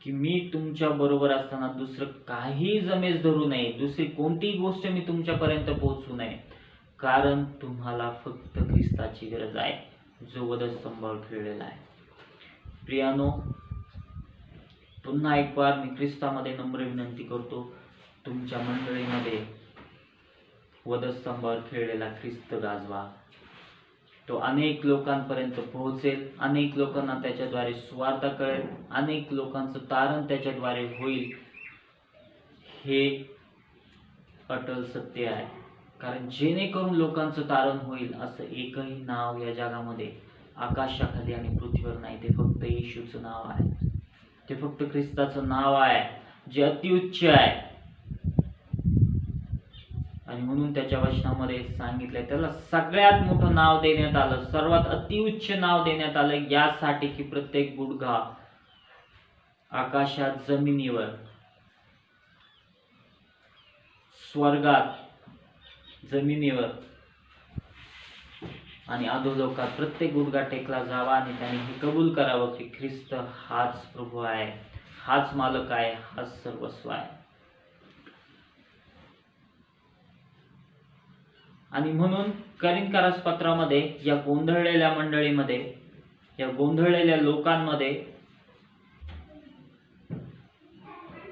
S1: की मी तुमच्या बरोबर असताना दुसरं काही जमेस धरू नये, दुसरी कोणतीही गोष्ट मी तुमच्यापर्यंत पोहोचू नये, कारण तुम्हाला फक्त ख्रिस्ताची गरज आहे जो वधस्तंभावर खिळलेला आहे. प्रियानो, पुन्हा एक बार मी ख्रिस्तामध्ये नम्र विनंती करतो, तुमच्या मंडळीमध्ये वधस्तंभावर खिळलेला ख्रिस्त गाजवा. तो अनेक लोकांपर्यंत पोहोचेल, अनेक लोकांना त्याच्याद्वारे सुवार्थ कळेल, अनेक लोकांचं तारण त्याच्याद्वारे होईल. हे अटल सत्य आहे. कारण जेणेकरून लोकांचं तारण होईल असं एकही नाव या जगामध्ये आकाशाखाली आणि पृथ्वीवर नाही. ते फक्त येशूचं नाव आहे. ते फक्त ख्रिस्ताचं नाव आहे जे अतिउच्च आहे. आणि म्हणून त्याच्या वचनामध्ये सांगितलंय त्याला सगळ्यात मोठं नाव देण्यात आलं, सर्वात अतिउच्च नाव देण्यात आलं, यासाठी की प्रत्येक गुडघा आकाशात, जमिनीवर, स्वर्गात, जमिनीवर आणि अधोलोकात प्रत्येक गुडघा टेकला जावा आणि त्याने हे कबूल करावं की ख्रिस्त हाच प्रभू आहे, हाच मालक आहे, हाच सर्वस्व आहे. आणि म्हणून करिंथकारास पत्रामध्ये या गोंधळलेल्या मंडळीमध्ये, या गोंधळलेल्या लोकांमध्ये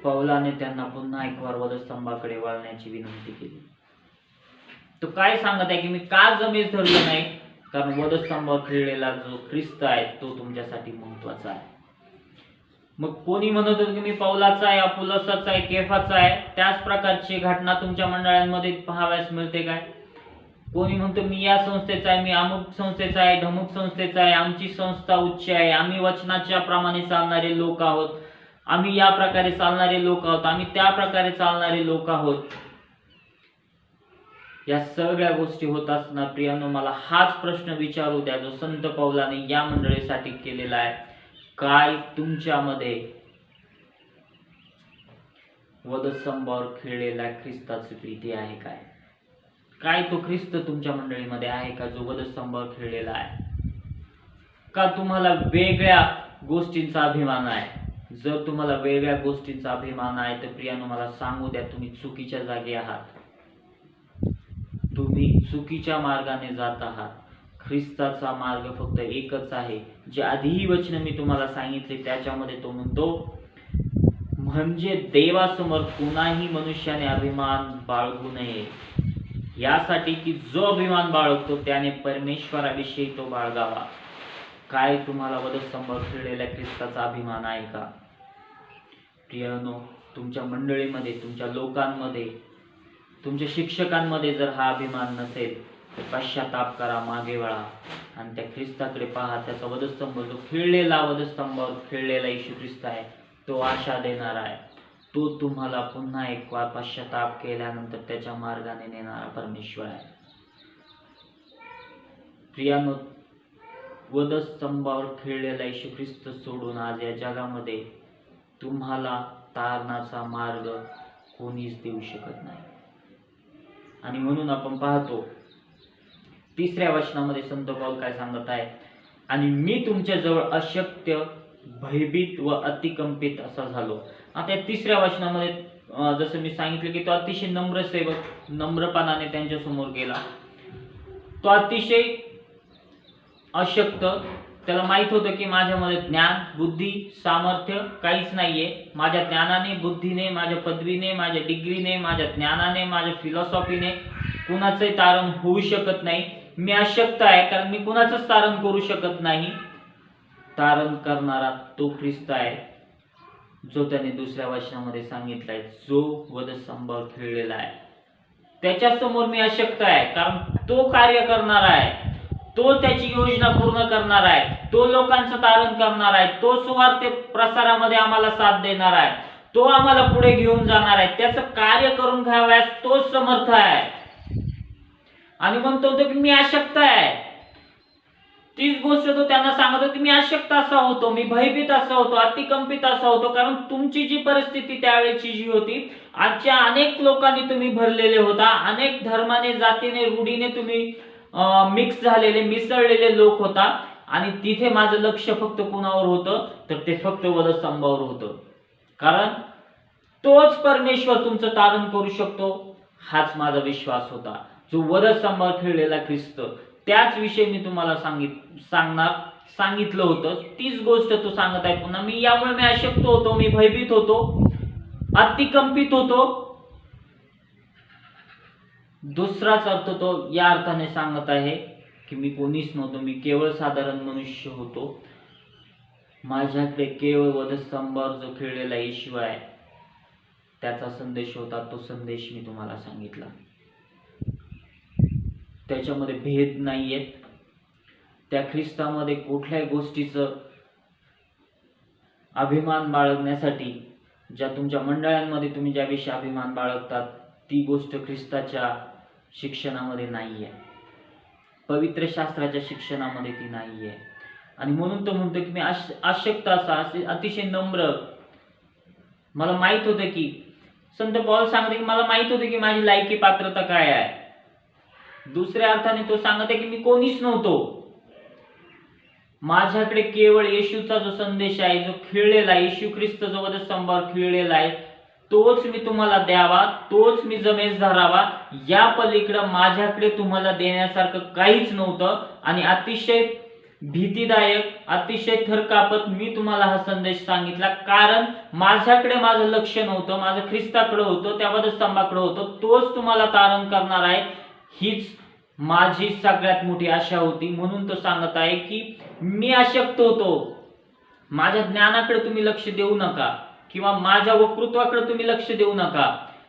S1: पौलाने त्यांना पुन्हा एक वार वधस्तंभाकडे वळण्याची विनंती केली. तो काय सांगत आहे की मी का जमेस धरलं नाही, कारण वधस्तंभावर खिळलेला जो ख्रिस्त आहे तो तुमच्यासाठी महत्वाचा आहे. मग कोणी म्हणत होतं की मी पौलाचा आहे, अपुलोसाचा आहे, केफाचा आहे, त्याच प्रकारची घटना तुमच्या मंडळांमध्ये पाहाव्यास मिळते काय? कोणी म्हणतो मी या संस्थेचा आहे, मी अमुक संस्थेचा आहे, ढमुक संस्थेचा आहे, आमची संस्था उच्च आहे, आम्ही वचनाच्या प्रमाणे चालणारे लोक आहोत, आम्ही या प्रकारे चालणारे लोक आहोत, आम्ही त्या प्रकारे चालणारे लोक आहोत. या सगळ्या गोष्टी होत असताना प्रियानो, मला हाच प्रश्न विचारू द्या जो संत पौलाने या मंडळीसाठी केलेला आहे. काय तुमच्यामध्ये वधस्तंभावर खेळलेला ख्रिस्ताची प्रीती आहे काय? काय तो ख्रिस्त तुमच्या मंडळीमध्ये आहे का जो वधस्तंभावर खेळलेला आहे? का तुम्हाला वेगळ्या गोष्टींचा अभिमान आहे? जर तुम्हाला वेगळ्या गोष्टींचा अभिमान आहे तर प्रियानो, मला सांगू द्या, तुम्ही चुकीच्या जागी आहात. तुम्ही चुकीच्या मार्गाने जात आहात. ख्रिस्ताचा मार्ग फक्त एकच आहे, जे आधीही वचन मी तुम्हाला सांगितले त्याच्यामध्ये तो म्हणतो, म्हणजे देवासमोर कुणाही मनुष्याने अभिमान बाळगू नये, यासाठी की जो अभिमान बाळगतो त्याने परमेश्वराविषयी तो बाळगावा. काय तुम्हाला वधस्तंभावर खेळलेल्या ख्रिस्ताचा अभिमान आहे का? प्रियानो, तुमच्या मंडळीमध्ये, तुमच्या लोकांमध्ये, तुमच्या शिक्षकांमध्ये जर हा अभिमान नसेल तर पश्चाताप करा, मागे वळा आणि त्या ख्रिस्ताकडे पहा. त्याचा वधस्तंभ, जो खेळलेला वधस्तंभावर खेळलेला येशू ख्रिस्त आहे, तो आशा देणार आहे. तो तुम्हाला पुन्हा एक वार पश्चाताप केल्यानंतर त्याच्या मार्गाने नेणारा परमेश्वर आहे. प्रियानो, वधस्तंभावर खेळलेला येशू ख्रिस्त सोडून आज या जगामध्ये तुम्हाला तारणाचा मार्ग कोणीच देऊ शकत नाही. आणि म्हणून आपण पाहतो 3ऱ्या वचनामध्ये संत पौल काय सांगत आहे, आणि मी तुमच्या जवळ अशक्य, भयभीत व अतिकंपित असा झालो. आता या 3ऱ्या वचनामध्ये जसं मी सांगितलं की तो अतिशय नम्र सेवक नम्रपणाने त्यांच्या समोर गेला. तो अतिशय अशक्त, त्याला माहित होतं की माझ्यामध्ये ज्ञान, बुद्धी, सामर्थ्य काहीच नाहीये. माझ्या ज्ञानाने, बुद्धीने, माझ्या पदवीने, माझ्या डिग्रीने, माझ्या ज्ञानाने, माझ्या फिलॉसॉफीने कुणाचंही तारण होऊ शकत नाही. मी अशक्त आहे, कारण मी कुणाचंच तारण करू शकत नाही. तारण करणारा तो ख्रिस्त आहे, जो त्याने 2ऱ्या वचनामध्ये सांगितलाय, जो वधस्तंभावर खेळलेला आहे. त्याच्या समोर मी अशक्त आहे, कारण तो कार्य करणार आहे, तो त्याची योजना पूर्ण करणार आहे, तो लोकांचं तारण करणार आहे, तो सुवार्ते प्रसारामध्ये आम्हाला साथ देणार आहे, तो आम्हाला पुढे घेऊन जाणार आहे, त्याचं कार्य करून घ्यावयास तो समर्थ आहे. आणि म्हणतो की मी अशक्त आहे. तीच गोष्ट तो त्यांना सांगत होता की मी अशक्त असा होतो, मी भयभीत असा होतो, अतिकंपित असा होतो, कारण तुमची जी परिस्थिती त्यावेळेची जी होती, आजच्या अनेक लोकांनी तुम्ही भरलेले होता, अनेक धर्माने, जातीने, रूढीने तुम्ही मिक्स झालेले, मिसळलेले लोक होता. आणि तिथे माझं लक्ष फक्त कुणावर होतं, तर ते फक्त वधस्तंभावर होतं, कारण तोच परमेश्वर तुमचं तारण करू शकतो, हाच माझा विश्वास होता. जो वधस्तंभावर खेळलेला ख्रिस्त, त्याच विषयी मी तुम्हाला सांगितलं होतं. तीच गोष्ट तो सांगत आहे पुन्हा, मी यामुळे मी अशक्त होतो, मी भयभीत होतो, अतिकंपित होतो. दुसराच अर्थ तो या अर्थाने सांगत आहे की मी कोणीच नव्हतो, मी केवळ साधारण मनुष्य होतो. माझ्याकडे केवळ वधस्तंभावर जो खेळलेला येशू आहे त्याचा संदेश होता. तो संदेश मी तुम्हाला सांगितला. त्याच्यामध्ये भेद नाहीयेत. त्या ख्रिस्तामध्ये कुठल्याही गोष्टीचं अभिमान बाळगण्यासाठी, ज्या तुमच्या मंडळांमध्ये तुम्ही ज्याविषयी अभिमान बाळगतात, ती गोष्ट ख्रिस्ताच्या शिक्षणामध्ये नाहीये, पवित्र शास्त्राच्या शिक्षणामध्ये ती नाहीये. आणि म्हणून तो म्हणतो की मी अशक्त असा, अतिशय नम्र. मला माहित होतं की, संत पौल सांगते की मला माहित होतं की माझी लायकी पात्रता काय आहे. दुसऱ्या अर्थाने तो सांगत आहे की मी कोणीच नव्हतो, माझ्याकडे केवळ येशूचा जो संदेश आहे, जो खेळलेला येशू ख्रिस्त जो वधस्तंभावर खेळलेला आहे, तोच मी तुम्हाला द्यावा, तोच मी जमेस धरावा. या पलीकडे माझ्याकडे तुम्हाला देण्यासारखं काहीच नव्हतं. आणि अतिशय भीतीदायक, अतिशय थरकापत मी तुम्हाला हा संदेश सांगितला, कारण माझ्याकडे माझं लक्ष नव्हतं, माझं ख्रिस्ताकडे होतं, त्या वधस्तंभाकडे होतं. तोच तुम्हाला तारण करणार आहे, हीच माझी सगळ्यात मोठी आशा होती. म्हणून तो सांगत आहे की मी अशक्त होतो, माझ्या ज्ञानाकडे तुम्ही लक्ष देऊ नका किंवा माझ्या वक्तृत्वाकडे तुम्ही लक्ष देऊ नका.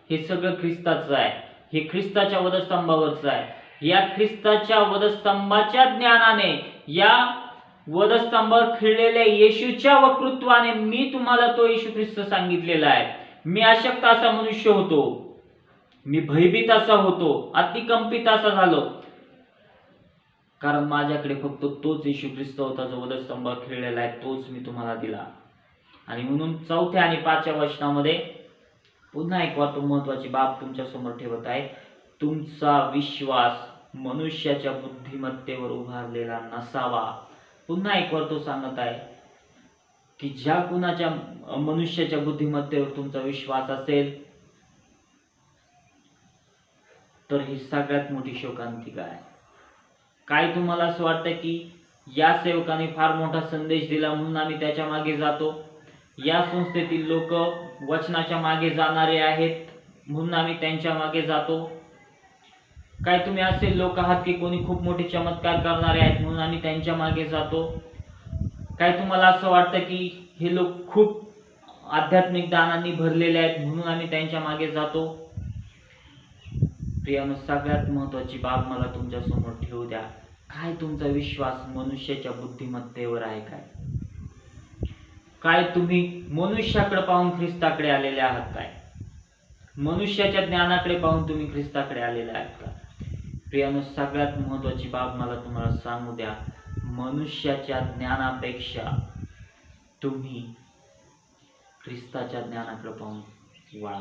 S1: हे सगळं ख्रिस्ताचं आहे. हे ख्रिस्ताच्या वधस्तंभावरचं आहे. या ख्रिस्ताच्या वधस्तंभाच्या ज्ञानाने, या वधस्तंभावर खिळलेल्या येशूच्या वक्तृत्वाने मी तुम्हाला तो येशू ख्रिस्त सांगितलेला आहे. मी अशक्त असा मनुष्य होतो, मी भयभीत असा होतो, अतिकंपित असा झालो, कारण माझ्याकडे फक्त तोच येशू ख्रिस्त होता जो वधस्तंभावर खिळलेला आहे, तोच मी तुम्हाला दिला. आणि म्हणून 4थ्या आणि 5व्या वचनामध्ये पुन्हा एक महत्वाची बाब तुमच्या समोर ठेवत आहे. तुमचा विश्वास मनुष्याच्या बुद्धिमत्तेवर उभारलेला नसावा. पुन्हा एक तो सांगत आहे की ज्या कुणाच्या मनुष्याच्या बुद्धिमत्तेवर तुमचा विश्वास असेल तर ही सगळ्यात मोठी शोकांतिका आहे. काय तुम्हाला असं वाटतं की या सेवकाने फार मोठा संदेश दिला म्हणून आम्ही त्याच्या मागे जातो, या संस्थेतील लोक वचनाच्या मागे जाणारे आहेत म्हणून आम्ही त्यांच्या मागे जातो? काय तुम्ही असे लोक आहात की कोणी खूप मोठे चमत्कार करणारे आहेत म्हणून आम्ही त्यांच्या मागे जातो? काय तुम्हाला असं वाटतं की हे लोक खूप आध्यात्मिक दानांनी भरलेले आहेत म्हणून आम्ही त्यांच्या मागे जातो? प्रियानो, सगळ्यात महत्वाची बाब मला तुमच्या समोर ठेवू द्या. काय तुमचा विश्वास मनुष्याच्या बुद्धिमत्तेवर आहे? काय तुम्ही मनुष्याकडे पाहून ख्रिस्ताकडे आलेले आहात? काय मनुष्याच्या ज्ञानाकडे पाहून तुम्ही ख्रिस्ताकडे आलेले आहात का? प्रियानो, सगळ्यात महत्वाची बाब मला तुम्हाला सांगू द्या. मनुष्याच्या ज्ञानापेक्षा तुम्ही ख्रिस्ताच्या ज्ञानाकडे पाहून वळा,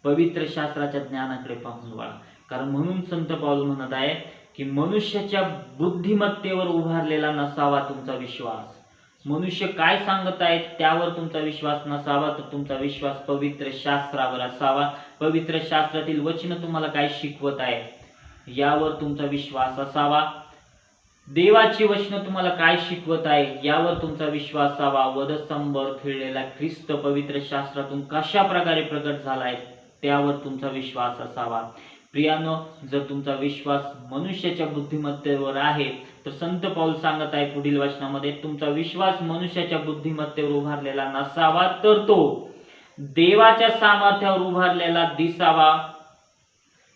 S1: पवित्र शास्त्राच्या ज्ञानाकडे पाहून वळा. कारण म्हणून संत पाऊल म्हणत आहे की मनुष्याच्या बुद्धिमत्तेवर उभारलेला नसावा तुमचा विश्वास. मनुष्य काय सांगत आहेत त्यावर तुमचा विश्वास नसावा, तर तुमचा विश्वास पवित्र शास्त्रावर असावा. पवित्र शास्त्रातील वचन तुम्हाला काय शिकवत आहे यावर तुमचा विश्वास असावा. देवाची वचन तुम्हाला काय शिकवत आहे यावर तुमचा विश्वास असावा. वधस्तंभावर खिळलेला ख्रिस्त पवित्र शास्त्रातून कशा प्रकारे प्रकट झालाय त्यावर तुमचा विश्वास असावा. प्रियानो, जर तुमचा विश्वास मनुष्याच्या बुद्धिमत्तेवर आहे तर संत पाऊल सांगत आहे पुढील वचनामध्ये, तुमचा विश्वास मनुष्याच्या बुद्धिमत्तेवर उभारलेला नसावा तर तो देवाच्या सामर्थ्यावर उभारलेला दिसावा.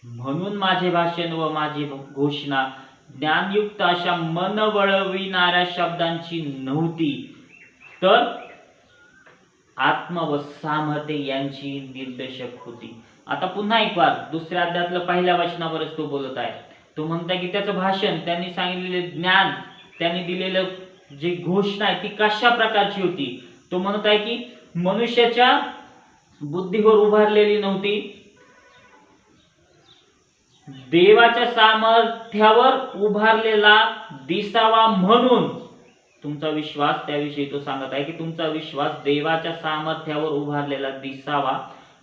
S1: म्हणून माझे भाषण व माझी घोषणा ज्ञानयुक्त अशा मन वळविणाऱ्या शब्दांची नव्हती, तर आत्मा व सामर्थ्य यांची निर्देशक होती. आता पुन्हा एक बार दुसऱ्या अध्यायातल्या 1ल्या वचनावरच तो बोलत आहे. तो म्हणताय की त्याचं भाषण, त्यांनी सांगितलेले ज्ञान, त्यांनी दिलेलं जी घोषणा आहे ती कशा प्रकारची होती. तो म्हणत आहे की मनुष्याच्या बुद्धीवर उभारलेली नव्हती, देवाच्या सामर्थ्यावर उभारलेला दिसावा. म्हणून तुमचा विश्वास, त्याविषयी तो सांगत आहे की तुमचा विश्वास देवाच्या सामर्थ्यावर उभारलेला दिसावा.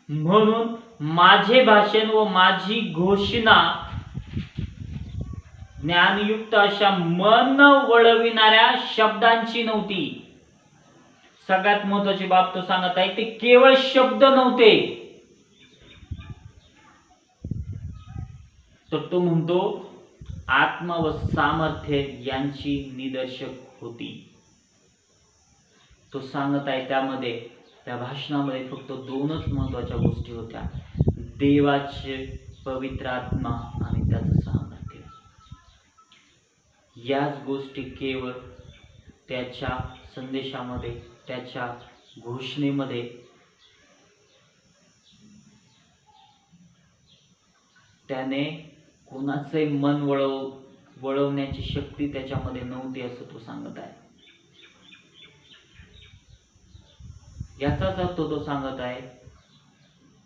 S1: म्हणून माझे भाषण व माझी घोषणा ज्ञानयुक्त अशा मन वळविणाऱ्या शब्दांची नव्हती. सगळ्यात महत्वाची बाब तो सांगत आहे, ते केवळ शब्द नव्हते, तर तो म्हणतो आत्मा व सामर्थ्य यांची निदर्शक होती. तो सांगत आहे त्यामध्ये, त्या भाषणामध्ये फक्त 2च महत्वाच्या गोष्टी होत्या, देवाचे पवित्र आत्मा आणि त्याचं सामर्थ्य. याच गोष्टी केवळ त्याच्या संदेशामध्ये, त्याच्या घोषणेमध्ये त्याने कोणाचे मन वळवण्याची शक्ती त्याच्यामध्ये नव्हती असं तो सांगत आहे. याचाच अर्थ तो सांगत आहे,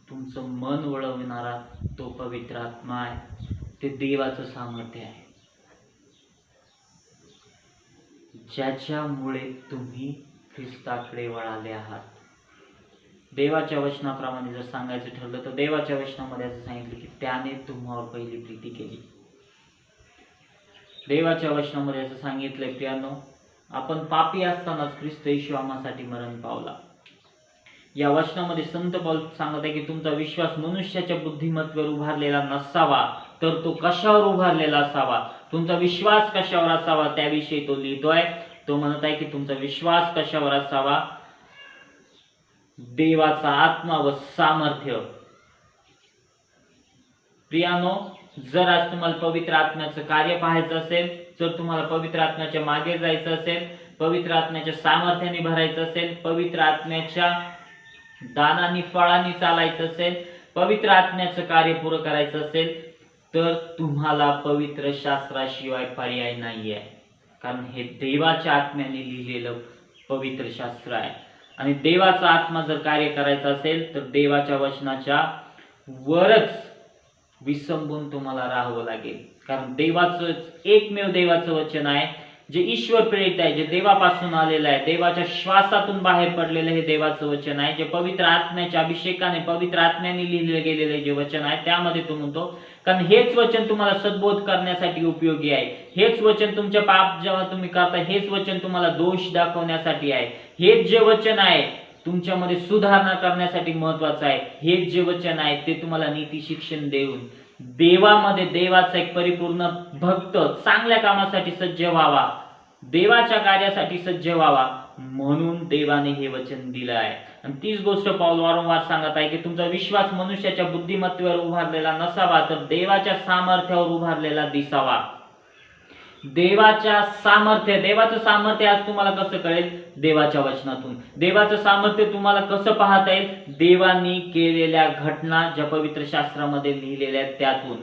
S1: तुमचं मन वळविणारा तो पवित्र आत्मा आहे, ते देवाचं सामर्थ्य आहे, ज्याच्यामुळे तुम्ही ख्रिस्ताकडे वळाले आहात. देवाच्या वचनाप्रमाणे जर सांगायचं ठरलं तर देवाच्या वचनामध्ये असं सांगितलं की त्याने तुम्हावर पहिली प्रीती केली. देवाच्या वचनामध्ये असं सांगितलंय प्रियानो, आपण पापी असतानाच ख्रिस्त येशू आम्हासाठी मरण पावला. या वचनामध्ये संत पाऊल सांगत आहे की तुमचा विश्वास मनुष्याच्या बुद्धिमत्तेवर उभारलेला नसावा, तर तो कशावर उभारलेला असावा, तुमचा विश्वास कशावर असावा त्याविषयी तो लिहितोय. तो म्हणत आहे की तुमचा विश्वास कशावर असावा? देवाचा आत्मा व सामर्थ्य. प्रियानो, जर आज तुम्हाला पवित्र आत्म्याचं कार्य पाहायचं असेल, जर तुम्हाला पवित्र आत्म्याच्या मागे जायचं असेल, पवित्र आत्म्याच्या सामर्थ्याने भरायचं असेल, पवित्र आत्म्याच्या दानांनी फळांनी चालायचं असेल, पवित्र आत्म्याचं कार्य पुरं करायचं असेल, तर तुम्हाला पवित्र शास्त्राशिवाय पर्याय नाहीये. कारण हे देवाच्या आत्म्याने लिहिलेलं पवित्र शास्त्र आहे. आणि देवाचा आत्मा जर कार्य करायचं असेल तर देवाच्या वचनाच्या वरच विसंबून तुम्हाला राहावं लागेल. कारण देवाचं एकमेव देवाचं वचन आहे जे ईश्वर प्रेरित आहे, जे देवापासून आलेलं आहे, देवाच्या श्वासातून बाहेर पडलेलं हे देवाचं वचन आहे, जे पवित्र आत्म्याच्या अभिषेकाने पवित्र आत्म्याने लिहिलं गेलेलं जे वचन आहे त्यामध्ये तो म्हणतो. कारण हेच वचन तुम्हाला सद्बोध करण्यासाठी उपयोगी आहे. हेच वचन तुमच्या पाप जेव्हा तुम्ही करता, हेच वचन तुम्हाला दोष दाखवण्यासाठी आहे. हेच जे वचन आहे तुमच्यामध्ये सुधारणा करण्यासाठी महत्वाचं आहे. हेच जे वचन आहे ते तुम्हाला नीती शिक्षण देऊन देवामध्ये देवाचा एक परिपूर्ण भक्त चांगल्या कामासाठी सज्ज व्हावा, देवाच्या कार्यासाठी सज्ज व्हावा म्हणून देवाने हे वचन दिलं आहे. आणि तीच गोष्ट पाऊल वारंवार सांगत आहे की तुमचा विश्वास मनुष्याच्या बुद्धिमत्तेवर उभारलेला नसावा तर देवाच्या सामर्थ्यावर उभारलेला दिसावा. देवाचं सामर्थ्य आज तुम्हाला कसं कळेल? देवाच्या वचनातून. देवाचं सामर्थ्य तुम्हाला कसं पाहता येईल? देवानी केलेल्या घटना ज्या पवित्र शास्त्रामध्ये लिहिलेल्या आहेत त्यातून.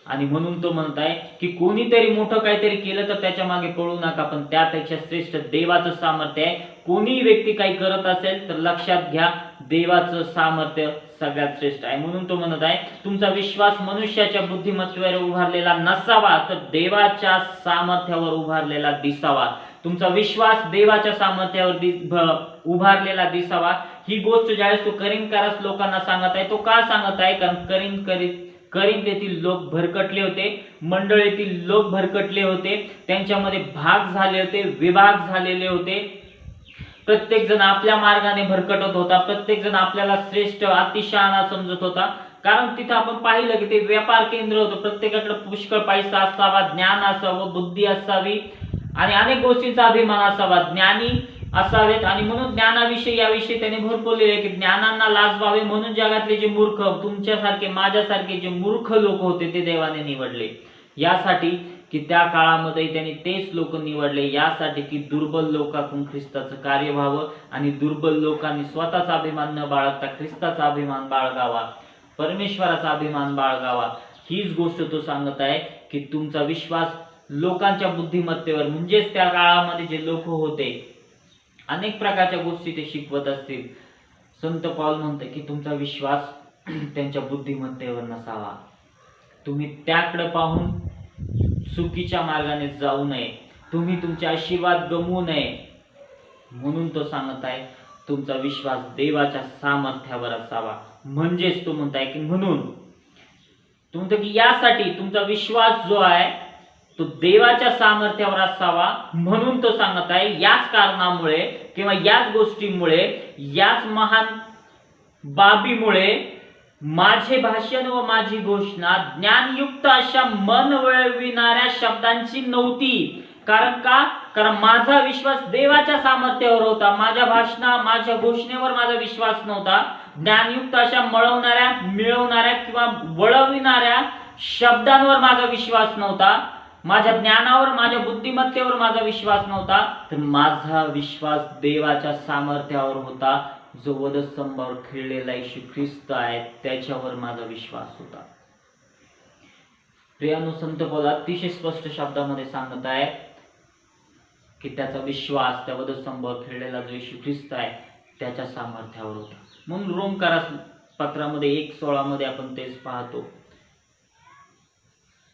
S1: आणि म्हणून तो म्हणत आहे की कोणीतरी मोठं काहीतरी केलं तर त्याच्या मागे पळू नका, पण त्यापेक्षा श्रेष्ठ देवाचं सामर्थ्य आहे. कोणी व्यक्ती काही करत असेल तर लक्षात घ्या, देवाचं सामर्थ्य सगळ्यात श्रेष्ठ आहे. म्हणून तो म्हणत आहे तुमचा विश्वास मनुष्याच्या बुद्धिमत्तेवर उभारलेला नसावा तर देवाच्या सामर्थ्यावर उभारलेला दिसावा. तुमचा विश्वास देवाच्या सामर्थ्यावर उभारलेला दिसावा. ही गोष्ट ज्यावेळेस तो करिंदकारास लोकांना सांगत आहे, तो का सांगत आहे? कारण करिंद येथील लोक भरकटले होते, मंडळीतील लोक भरकटले होते, त्यांच्यामध्ये भाग झाले होते, विभाग झालेले होते. प्रत्येक जण आपल्या मार्गाने भरकटत होता, प्रत्येक जण आपल्याला श्रेष्ठ अतिशहाणा समजत होता. कारण तिथं आपण पाहिलं की ते व्यापार केंद्र होतं. प्रत्येकाकडे पुष्कळ पैसा असावा, ज्ञान असावं, बुद्धी असावी आणि अनेक गोष्टींचा अभिमान असावा, ज्ञानी असावेत. आणि म्हणून ज्ञानाविषयी याविषयी त्यांनी भरपूर लिहिले की ज्ञानांना लाजवावे म्हणून जगातले जे मूर्ख, तुमच्यासारखे माझ्यासारखे जे मूर्ख लोक होते ते देवाने निवडले. यासाठी की त्या काळामध्ये त्यांनी तेच लोक निवडले यासाठी की दुर्बल लोकांतून ख्रिस्ताचं कार्य व्हावं आणि दुर्बल लोकांनी स्वतःचा अभिमान न बाळगता ख्रिस्ताचा अभिमान बाळगावा, परमेश्वराचा अभिमान बाळगावा. हीच गोष्ट तो सांगत आहे की तुमचा विश्वास लोकांच्या बुद्धिमत्तेवर, म्हणजेच त्या काळामध्ये जे लोक होते अनेक प्रकारच्या गोष्टी ते शिकवत असतील. संत पाऊल म्हणते की तुमचा विश्वास त्यांच्या बुद्धिमत्तेवर नसावा. तुम्ही त्याकडे पाहून चुकीच्या मार्गाने जाऊ नये, तुम्ही तुमचे आशीर्वाद गमवू नये. म्हणून तो सांगत आहे तुमचा विश्वास देवाच्या सामर्थ्यावर असावा. म्हणजेच तो म्हणताय की म्हणून तो म्हणतो की यासाठी तुमचा विश्वास जो आहे तो देवाच्या सामर्थ्यावर असावा. म्हणून तो सांगत आहे याच कारणामुळे किंवा याच गोष्टीमुळे, याच महान बाबीमुळे माझे भाषण व माझी घोषणा ज्ञानयुक्त अशा मन वळविणाऱ्या शब्दांची नव्हती. कारण माझा विश्वास देवाच्या सामर्थ्यावर होता. माझ्या माझ्या घोषणेवर माझा विश्वास नव्हता. ज्ञानयुक्त अशा मिळवणाऱ्या किंवा वळविणाऱ्या शब्दांवर माझा विश्वास नव्हता. माझ्या ज्ञानावर, माझ्या बुद्धिमत्तेवर माझा विश्वास नव्हता. तर माझा विश्वास देवाच्या सामर्थ्यावर होता, जो वधस्तंभावर खिळलेला येशू ख्रिस्त आहे त्याच्यावर माझा विश्वास होता. प्रियानो, संत पाऊल अतिशय स्पष्ट शब्दामध्ये सांगत आहे की त्याचा विश्वास त्या वधस्तंभावर खिळलेला जो येशू ख्रिस्त आहे त्याच्या सामर्थ्यावर होता. म्हणून रोमकारास पत्रामध्ये 1:16 मध्ये आपण तेच पाहतो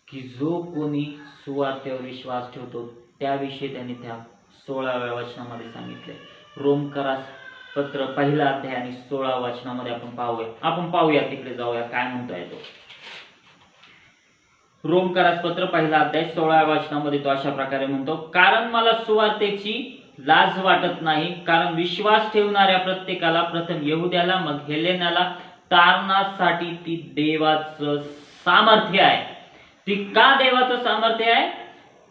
S1: की जो कोणी सुवार्तेवर विश्वास ठेवतो त्याविषयी त्यांनी त्या 16व्या वचनामध्ये सांगितले. रोमकारास पत्र 1 अध्याय आणि 16 वचनामध्ये आपण पाहूया तिकडे जाऊया काय म्हणतोय तो. रोमकारास पत्र 1 अध्याय 16व्या वचनामध्ये तो अशा प्रकारे म्हणतो, कारण मला सुवार्तेची लाज वाटत नाही, कारण विश्वास ठेवणाऱ्या प्रत्येकाला, प्रथम यहुद्याला मग हेलेनाला तारणासाठी ती देवाचं सामर्थ्य आहे. ती का देवाचं सामर्थ्य आहे?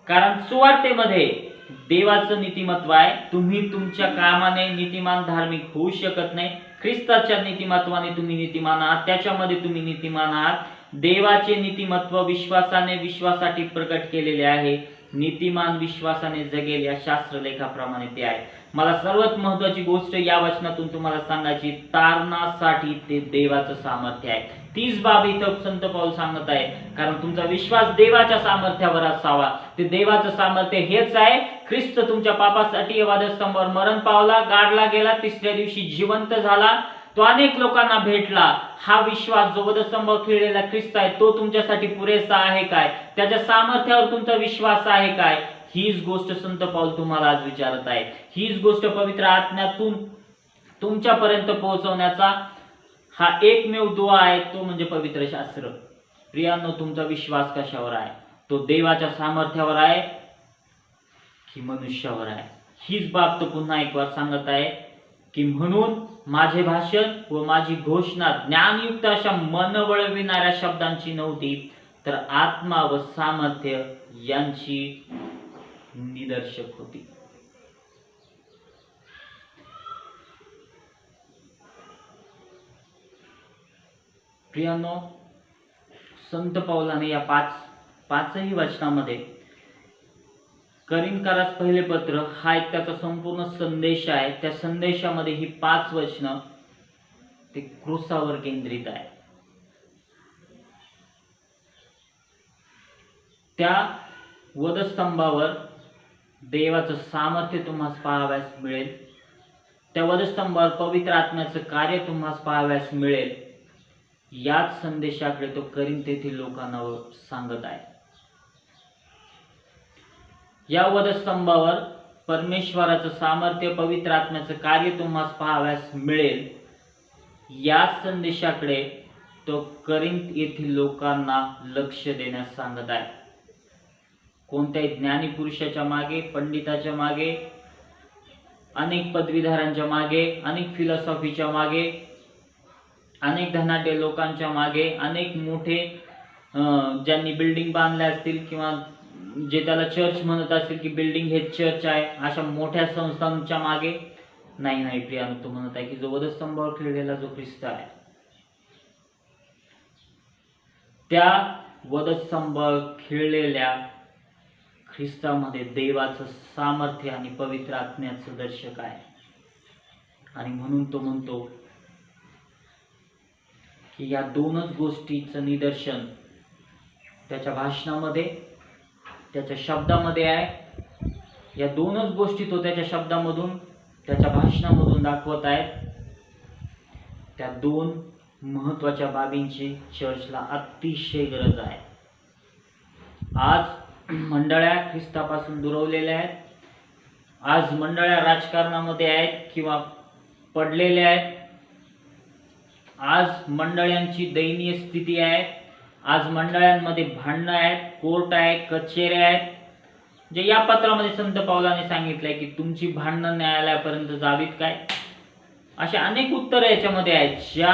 S1: कारण सुवार्तेमध्ये देवाचं नीतिमत्व आहे. तुम्ही तुमच्या कामाने नीतिमान धार्मिक होऊ शकत नाही. ख्रिस्ताच्या नीतिमत्वाने तुम्ही नीतिमान आहात, त्याच्यामध्ये तुम्ही नीतिमान आहात. देवाचे नीतिमत्व विश्वासाठी प्रकट केलेले आहे. नीतिमान विश्वासाने जगेल या शास्त्रलेखाप्रमाणे ते आहे. मला सर्वात महत्वाची गोष्ट या वचनातून तुम्हाला सांगायची, तारणासाठी ते देवाचं सामर्थ्य आहे. तीच बाब इथं संत पाऊल सांगत आहे. कारण तुमचा विश्वास देवाच्या सामर्थ्यावर असावा. ते देवाचं सामर्थ्य हेच आहे, ख्रिस्त तुमच्या पापासाठी वधस्तंभावर मरण पावला, गाडला गेला, तिसऱ्या दिवशी जिवंत झाला, तो अनेक लोकांना भेटला. हा विश्वास जो वधस्तंभावर खिळलेला ख्रिस्त आहे तो तुमच्यासाठी पुरेसा आहे काय? त्याच्या सामर्थ्यावर तुमचा विश्वास आहे काय? हीच गोष्ट संत पाऊल तुम्हाला आज विचारत आहे. हीच गोष्ट पवित्र आत्म्यातून तुमच्यापर्यंत पोहोचवण्याचा हा एकमेव दुआ आहे, तो म्हणजे पवित्र शास्त्र. प्रियांनो, तुमचा विश्वास कशावर आहे? तो देवाच्या सामर्थ्यावर आहे की मनुष्यावर आहे? हीच बाब तो पुन्हा एक वार सांगत आहे की म्हणून माझे भाषण व माझी घोषणा ज्ञानयुक्त अशा मन वळविणाऱ्या शब्दांची नव्हती, तर आत्मा व सामर्थ्य यांची निदर्शक होती. प्रियांनो, संत पाऊलाने या पाचही वचनामध्ये करिंदकारास पहिले पत्र हा एक त्याचा संपूर्ण संदेश आहे. त्या संदेशामध्ये ही 5 वचनं ते क्रूसावर केंद्रित आहे. त्या वधस्तंभावर देवाचं सामर्थ्य तुम्हाला पाहावयास मिळेल. त्या वधस्तंभावर पवित्र आत्म्याचं कार्य तुम्हाला पाहावयास मिळेल. याच संदेशाकडे तो करिंथ येथील लोकांना सांगत आहे. या वधस्तंभावर परमेश्वराचं सामर्थ्य, पवित्र आत्म्याचं कार्य तुम्हाला पाहावयास मिळेल. या संदेशाकडे तो करिंथ येथील लोकांना लक्ष देण्यास सांगत आहे. कोणत्याही ज्ञानी पुरुषाच्या मागे, पंडिताच्या मागे, अनेक पदवीधरांच्या मागे, अनेक फिलॉसॉफीच्या मागे, अनेक धनाढ्य लोकांच्या मागे, अनेक मोठे ज्यांनी बिल्डिंग बांधल्या असतील किंवा जे त्याला चर्च म्हणत असतील की बिल्डिंग हे चर्च आहे, अशा मोठ्या संस्थांच्या मागे नाही प्रियांनो, तो म्हणत आहे की जो वधस्तंभावर खिळलेला जो ख्रिस्त आहे, त्या वधस्तंभावर खिळलेल्या ख्रिस्तामध्ये देवाचं सामर्थ्य आणि पवित्र आत्म्याचं दर्शक आहे. आणि म्हणून तो म्हणतो की या दोनच गोष्टीचं निदर्शन त्याच्या भाषणामध्ये, त्याच्या शब्दामध्ये आहे. या दोनच गोष्टी तो त्याच्या शब्दामधून, त्याच्या भाषणामधून दाखवत आहेत. त्या 2 महत्वाच्या बाबींची चर्चला अतिशय गरज आहे. आज मंडळ्या ख्रिस्तापासून दुरावलेल्या आहेत. आज मंडळ्या राजकारणामध्ये आहेत किंवा पडलेल्या आहेत. आज मंडळ्यांची दयनीय स्थिती आहे. आज मंडळांमध्ये भांडणं आहेत, कोर्ट आहे, कचेऱ्या आहेत. जे या पत्रामध्ये संत पावलाने सांगितलंय की तुमची भांडणं न्यायालयापर्यंत जावीत काय, अशा अनेक उत्तरं याच्यामध्ये आहेत. ज्या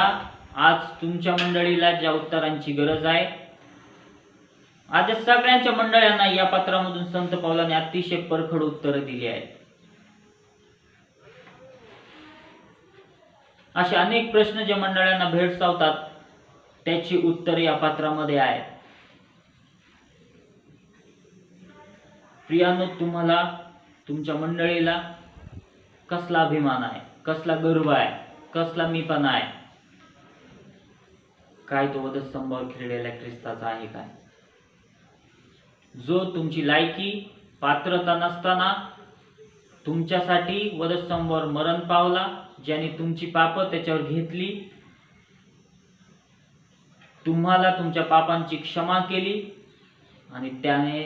S1: आज तुमच्या मंडळीला ज्या उत्तरांची गरज आहे, आज या सगळ्यांच्या मंडळांना या पत्रामधून संत पावलाने अतिशय परखड उत्तरं दिली आहेत. असे अनेक प्रश्न जे मंडळांना भेडसावतात त्याची उत्तरे या पत्रामध्ये आहेत. प्रियांनो, तुम्हाला तुमच्या मंडळीला कसला अभिमान आहे, कसला गर्व आहे, कसला मीपणा आहे? काय तो वधस्तंभावर खिळलेल्या ख्रिस्ताचा आहे काय? जो तुमची लायकी, पात्रता नसताना तुमच्यासाठी वधस्तंभावर मरण पावला, ज्याने तुमची पाप त्याच्यावर घेतली, तुम्हाला तुमच्या पापांची क्षमा केली आणि त्याने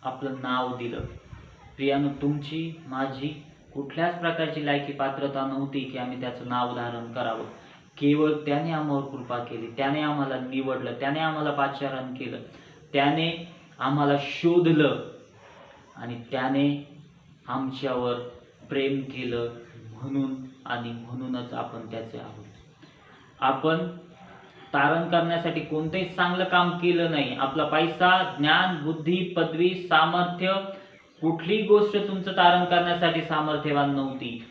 S1: आपलं नाव दिलं. प्रियांनो, तुमची माझी कुठल्याच प्रकारची लायकी, पात्रता नव्हती की आम्ही त्याचं नाव धारण करावं. केवळ त्याने आम्हावर कृपा केली, त्याने आम्हाला निवडलं, त्याने आम्हाला पाचारण केलं, त्याने आम्हाला शोधलं आणि त्याने आमच्यावर प्रेम केलं. म्हणूनच आपण त्याचे आहोत. आपण तारण करण्यासाठी कोणतेच चांगलं काम केलं नाही. आपला पैसा, ज्ञान, बुद्धी, पदवी, सामर्थ्य कुठलीही गोष्ट तुमचं तारण करण्यासाठी सामर्थ्यवान नव्हती.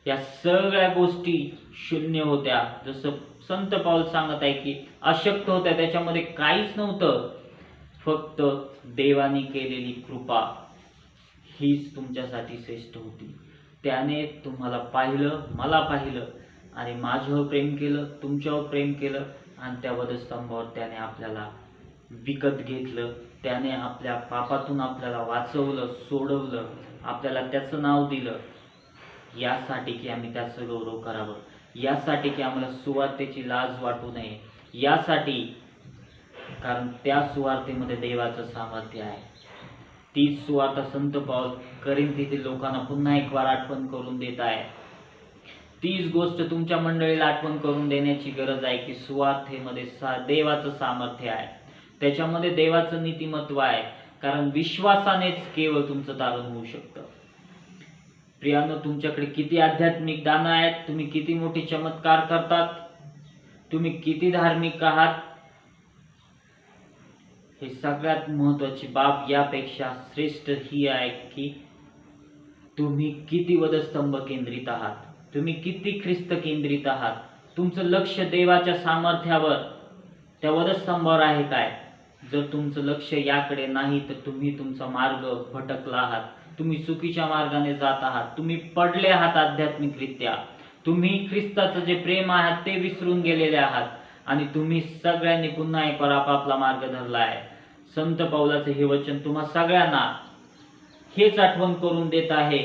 S1: या सगळ्या गोष्टी शून्य होत्या. जसं संत पाऊल सांगत आहे की अशक्त होत्या, त्याच्यामध्ये काहीच नव्हतं. फक्त देवाने केलेली कृपा हीच तुमच्यासाठी श्रेष्ठ होती. त्याने तुम्हाला पाहिलं, मला पाहिलं आणि माझ्यावर प्रेम केलं, तुमच्यावर प्रेम केलं आणि त्या वधस्तंभावर त्याने आपल्याला विकत घेतलं. त्याने आपल्या पापातून आपल्याला वाचवलं, सोडवलं, आपल्याला त्याचं नाव दिलं. यासाठी की आम्ही त्याचं गौरव करावं, यासाठी की आम्हाला सुवार्तेची लाज वाटू नये, यासाठी, कारण त्या सुवार्तेमध्ये देवाचं सामर्थ्य आहे. तीच सुवार्ता संत पाऊल करिंथीतील लोकांना पुन्हा एक वार आठवण करून देत आहे. तीच गोष्ट तुमच्या मंडळीला आठवण करून देण्याची गरज आहे की सुवार्तेमध्ये देवाचं सामर्थ्य आहे, त्याच्यामध्ये देवाचं नीतिमत्व आहे. कारण विश्वासानेच केवळ तुमचं तारण होऊ शकतं. प्रियानो, तुमच्याकडे किती आध्यात्मिक दान आहेत, तुम्ही किती मोठे चमत्कार करतात, तुम्ही किती धार्मिक आहात, हे सगळ्यात महत्वाची बाब यापेक्षा श्रेष्ठ ही आहे की तुम्ही किती वधस्तंभ केंद्रित आहात, तुम्ही किती ख्रिस्त केंद्रित आहात. तुमचं लक्ष देवाच्या सामर्थ्यावर, त्या वधस्तंभावर आहे काय? जर तुमचं लक्ष याकडे नाही तर तुम्ही तुमचा मार्ग भटकला आहात, तुम्ही चुकीच्या मार्गाने जात आहात, तुम्ही पडले आहात आध्यात्मिकरित्या, तुम्ही ख्रिस्ताचं जे प्रेम आहात ते विसरून गेलेले आहात आणि तुम्ही सगळ्यांनी पुन्हा एक वार आपापला मार्ग धरला आहे. संत पाऊलाचे हे वचन तुम्हा सगळ्यांना हेच आठवण करून देत आहे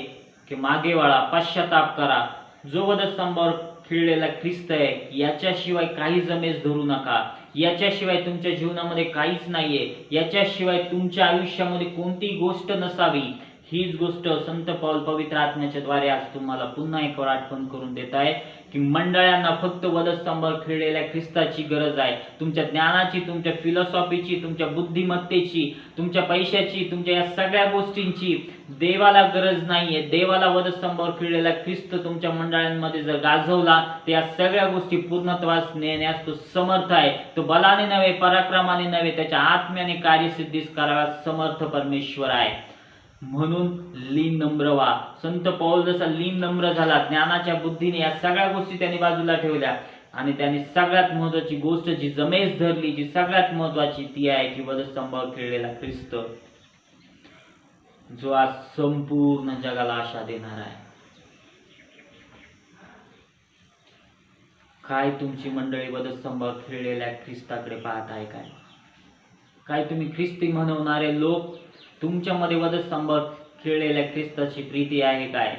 S1: की मागे वळा, पश्चाताप करा. जो वधस्तंभावर खिळलेला ख्रिस्त आहे याच्याशिवाय काही जमेस धरू नका, याच्याशिवाय तुमच्या जीवनामध्ये काहीच नाहीये, याच्याशिवाय तुमच्या आयुष्यामध्ये कोणतीही गोष्ट नसावी. हीच गोष्ट संत पाऊल पवित्र आत्म्याच्या द्वारे आज तुम्हाला पुन्हा एक वेळ आठवण करून देत आहे की मंडळांना फक्त वधस्तंभावर खिळलेल्या ख्रिस्ताची गरज आहे. तुमच्या ज्ञानाची, तुमच्या फिलॉसॉफीची, तुमच्या बुद्धिमत्तेची, तुमच्या पैशाची, तुमच्या या सगळ्या गोष्टींची देवाला गरज नाहीये. देवाला वधस्तंभावर खिळलेला ख्रिस्त तुमच्या मंडळांमध्ये जर गाजवला तर या सगळ्या गोष्टी पूर्णत्वास नेण्यास तो समर्थ आहे. तो बलाने नव्हे, पराक्रमाने नव्हे, त्याच्या आत्म्याने कार्यसिद्धीस कराव्यास समर्थ परमेश्वर आहे. म्हणून लीन नम्र व्हा. संत पाऊल जसा लीन नम्र झाला, ज्ञानाच्या बुद्धीने या सगळ्या गोष्टी त्यांनी बाजूला ठेवल्या आणि त्यांनी सगळ्यात महत्वाची गोष्ट जी जमेस धरली, जी सगळ्यात महत्वाची ती आहे की वधस्तंभावर खिळलेला ख्रिस्त, जो आज संपूर्ण जगाला आशा देणार आहे. काय तुमची मंडळी वधस्तंभावर खिळलेल्या ख्रिस्ताकडे पाहत आहे काय? काय तुम्ही ख्रिस्ती म्हणवणारे लोक, तुमच्यामध्ये वधस्तंभावर खिळलेल्या ख्रिस्ताची प्रीती आहे काय?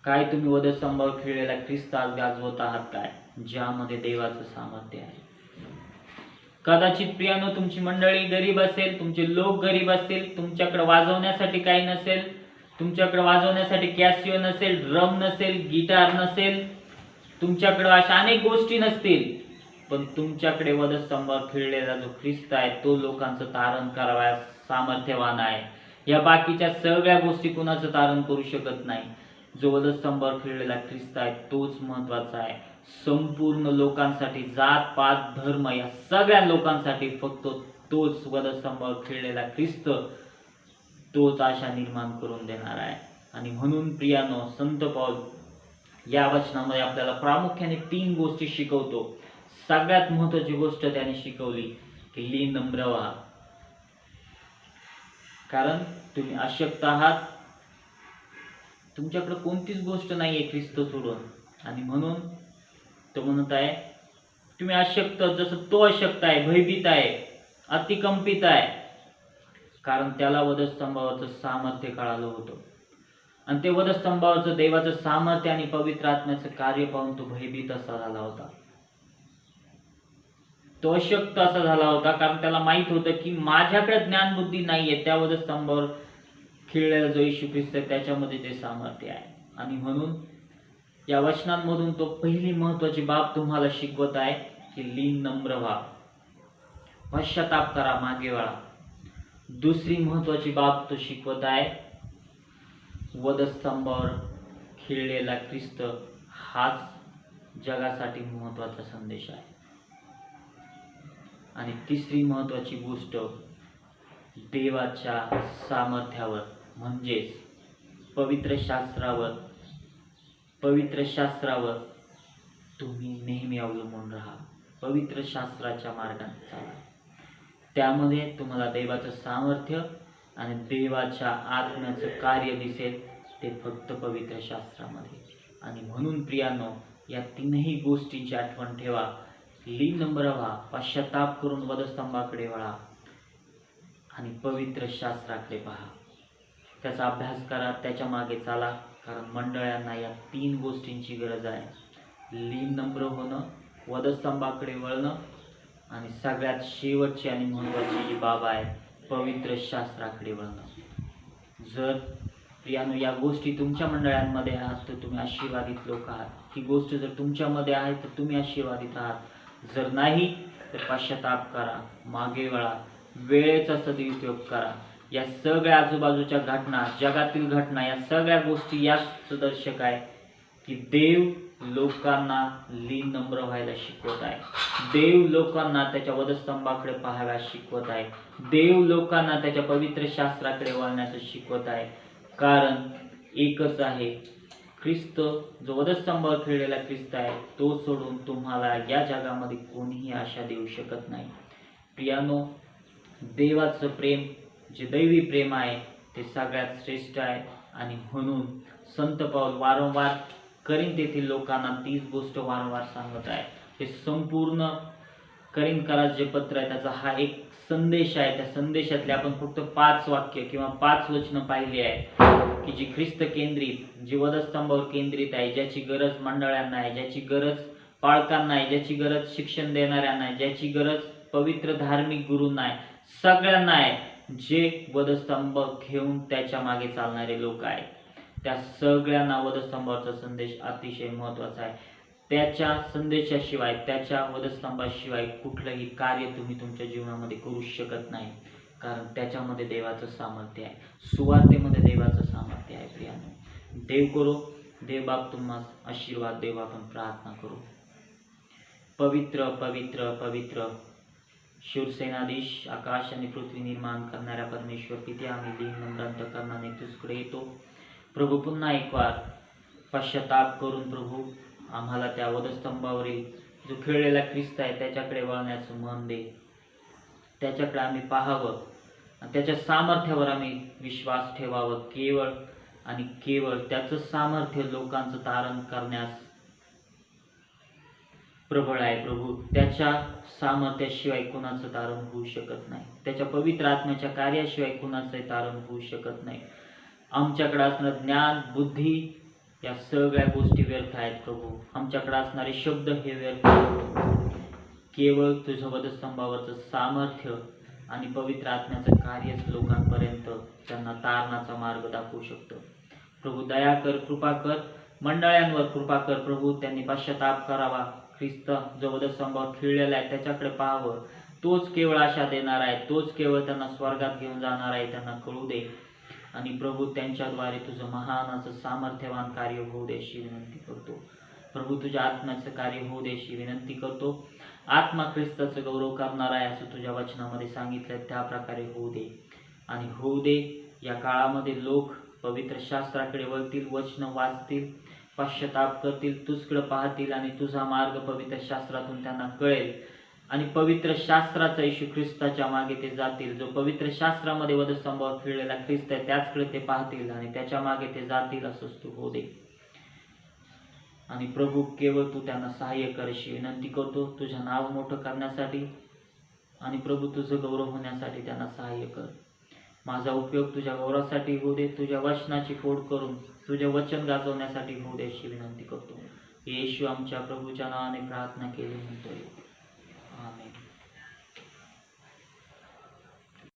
S1: काय तुम्ही वधस्तंभावर खिळलेल्या ख्रिस्त आज गाजवत आहात काय, ज्यामध्ये देवाचं सामर्थ्य आहे? कदाचित प्रियानो तुमची मंडळी गरीब असेल, तुमचे लोक गरीब असतील, तुमच्याकडे वाजवण्यासाठी काही नसेल, तुमच्याकडे वाजवण्यासाठी कॅसिओ नसेल, ड्रम नसेल, गिटार नसेल, तुमच्याकडे अशा अनेक गोष्टी नसतील, पण तुमच्याकडे वधस्तंभावर खिळलेला जो ख्रिस्त आहे तो लोकांचं तारण करावयास सामर्थ्यवान आहे. या बाकीच्या सगळ्या गोष्टी कुणाचं तारण करू शकत नाही. जो वधस्तंभावर खिळलेला ख्रिस्त आहे तोच महत्वाचा आहे. संपूर्ण लोकांसाठी, जात पात धर्म या सगळ्या लोकांसाठी फक्त तोच वधस्तंभावर खिळलेला ख्रिस्त, तोच आशा निर्माण करून देणार आहे. आणि म्हणून प्रियानो, संत पाऊल या वचनामध्ये आपल्याला प्रामुख्याने 3 गोष्टी शिकवतो. सगळ्यात महत्वाची गोष्ट त्याने शिकवली की लीन नम्र व्हा. कारण तुम्ही अशक्त आहात, तुमच्याकडे कोणतीच गोष्ट नाहीये ख्रिस्त सोडून, आणि म्हणून तो म्हणत आहे तुम्ही अशक्त, जसं तो अशक्त आहे, भयभीत आहे, अतिकंपित आहे, कारण त्याला वधस्तंभावरचं सामर्थ्य कळालं होतं आणि ते वधस्तंभावरचं देवाचं सामर्थ्य आणि पवित्र आत्म्याचं कार्य पाहून तो भयभीत असा झाला होता. तो अशक्त असा झाला होता कारण त्याला माहित होतं की माझ्याकडे ज्ञानबुद्धी नाहीये, त्या वधस्तंभावर खिळलेला जो येशू ख्रिस्त आहे त्याच्यामध्ये ते सामर्थ्य आहे. आणि म्हणून या वचनांमधून तो पहिली महत्वाची बाब तुम्हाला शिकवत आहे की लीन नम्र व्हा, पश्चाताप करा, मागे वळा. दुसरी महत्वाची बाब तो शिकवत आहे, वधस्तंभावर खिळलेला ख्रिस्त हाच जगासाठी महत्वाचा संदेश आहे. आणि तिसरी महत्वाची गोष्ट, देवाच्या सामर्थ्यावर म्हणजेच पवित्र शास्त्रावर तुम्ही नेहमी अवलंबून राहा. पवित्र शास्त्राच्या मार्गाने चाला. त्यामध्ये तुम्हाला देवाचं सामर्थ्य आणि देवाच्या आत्म्याचं कार्य दिसेल, ते फक्त पवित्र शास्त्रामध्ये. आणि म्हणून प्रियानो, या तीनही गोष्टींची आठवण ठेवा. लीन नम्र व्हा, पश्चाताप करून वधस्तंभाकडे वळा आणि पवित्र शास्त्राकडे पहा. त्याचा अभ्यास करा, त्याच्या मागे चाला. कारण मंडळांना या 3 गोष्टींची गरज आहे. लीन नम्र होणं, वधस्तंभाकडे वळणं आणि सगळ्यात शेवटची आणि महत्त्वाची जी बाब आहे, पवित्र शास्त्राकडे वळणं. जर प्रियानो या गोष्टी तुमच्या मंडळांमध्ये आहात तर तुम्ही आशीर्वादित लोक आहात. ही गोष्ट जर तुमच्यामध्ये आहे तर तुम्ही आशीर्वादित आहात. जर नाही तर पश्चाताप करा, मागे वळा, वेळेचा सदुपयोग करा. या सगळ्या आजूबाजूच्या घटना, जगातील घटना, या सगळ्या गोष्टी याच दर्शक आहे की देव लोकांना लीन नम्र व्हायला शिकवत आहे. देव लोकांना त्याच्या वधस्तंभाकडे पाहाव्यास शिकवत आहे. देव लोकांना त्याच्या पवित्र शास्त्राकडे वळण्याचं शिकवत आहे. कारण एकच आहे, ख्रिस्त जो वधस्तंभावर खेळलेला ख्रिस्त आहे, तो सोडून तुम्हाला या जगामध्ये कोणीही आशा देऊ शकत नाही. प्रियानो, देवाचं प्रेम जे दैवी प्रेम आहे ते सगळ्यात श्रेष्ठ आहे. आणि म्हणून संत पाऊल वारंवार करिंथ येथील लोकांना तीच गोष्ट वारंवार सांगत आहे. ते संपूर्ण करिंथकरास जे पत्र आहे त्याचा हा एक संदेश आहे. त्या संदेशातले आपण फक्त 5 वाक्य किंवा 5 वचनं पाहिली आहे की जी ख्रिस्त केंद्रित, जी वधस्तंभावर केंद्रित आहे, ज्याची गरज मंडळांना आहे, ज्याची गरज पालकांना आहे, ज्याची गरज शिक्षण देणाऱ्यांना आहे, ज्याची गरज पवित्र धार्मिक गुरूंना आहे, सगळ्यांना आहे, जे वधस्तंभ घेऊन त्याच्या मागे चालणारे लोक आहेत. त्या सगळ्यांना वधस्तंभाचा संदेश अतिशय महत्त्वाचा आहे. त्याच्या संदेशाशिवाय, त्याच्या वधस्तंभाशिवाय कुठलंही कार्य तुम्ही तुमच्या जीवनामध्ये करू शकत नाही. कारण त्याच्यामध्ये देवाचं सामर्थ्य आहे, सुवार्तेमध्ये देवाचं सामर्थ्य आहे. प्रियानो, देव करो, देव बाप तुम्हाला आशीर्वाद देव. आपण प्रार्थना करू. पवित्र पवित्र पवित्र शिवसेनाधीश, आकाश आणि पृथ्वी निर्माण करणाऱ्या परमेश्वर पिते, आम्ही लीन नम्र अंतःकरणाने तुझकडे येतो. प्रभू, पुन्हा एक वार पश्चाताप करून प्रभू आम्हाला त्या वधस्तंभावरील जो खेळलेला ख्रिस्त आहे त्याच्याकडे वळण्याचं मन दे. त्याच्याकडे आम्ही पाहावं आणि त्याच्या सामर्थ्यावर आम्ही विश्वास ठेवावं. केवळ आणि केवळ त्याचं सामर्थ्य लोकांचं तारण करण्यास प्रबळ आहे. प्रभू, त्याच्या सामर्थ्याशिवाय कुणाचं तारण होऊ शकत नाही. त्याच्या पवित्र आत्म्याच्या कार्याशिवाय कुणाचंही तारण होऊ शकत नाही. आमच्याकडे असणारं ज्ञान, बुद्धी, या सगळ्या गोष्टी व्यर्थ आहेत. प्रभू, आमच्याकडे असणारे शब्द हे व्यर्थ आहेत. केवळ तुझं वधस्तंभावरचं सामर्थ्य आणि पवित्र आत्म्याचं कार्यच लोकांपर्यंत त्यांना तारणाचा मार्ग दाखवू शकतं. प्रभू, दया कर, कृपा कर, मंडळांवर कृपा कर. प्रभू, त्यांनी पश्चाताप करावा. ख्रिस्त जो वधस्तंभावर खिळलेला आहे त्याच्याकडे पाहावं. तोच केवळ आशा देणार आहे, तोच केवळ त्यांना स्वर्गात घेऊन जाणार आहे. त्यांना कळू दे. आणि प्रभू, त्यांच्याद्वारे तुझं महान असं सामर्थ्यवान कार्य होऊ दे अशी विनंती करतो. प्रभू, तुझ्या आत्म्याचं कार्य होऊ दे अशी विनंती करतो. आत्मा ख्रिस्ताचं गौरव करणार आहे असं तुझ्या वचनामध्ये सांगितलं, त्या प्रकारे होऊ दे. आणि होऊ दे या काळामध्ये लोक पवित्र शास्त्राकडे वळतील, वचनं वाचतील, पश्चाताप करतील, तुझकडे पाहतील आणि तुझा मार्ग पवित्र शास्त्रातून त्यांना कळेल. आणि पवित्र शास्त्राचा येशू ख्रिस्ताच्या मागे ते जातील. जो पवित्र शास्त्रामध्ये वधस्तंभावर खेळलेला ख्रिस्त आहे त्याचकडे ते पाहतील आणि त्याच्या मागे ते जातील. असंच तू होऊ दे. आणि प्रभू, केवळ तू त्यांना सहाय्य कर अशी विनंती करतो. तुझं नाव मोठं करण्यासाठी आणि प्रभू तुझं गौरव होण्यासाठी त्यांना सहाय्य कर. माझा उपयोग तुझ्या गौरवासाठी होऊ दे. तुझ्या वचनाची फोड करून तुझे वचन गाजवण्यासाठी होऊ दे अशी विनंती करतो. येशू आमच्या प्रभूच्या नावाने प्रार्थना केली म्हणतोय.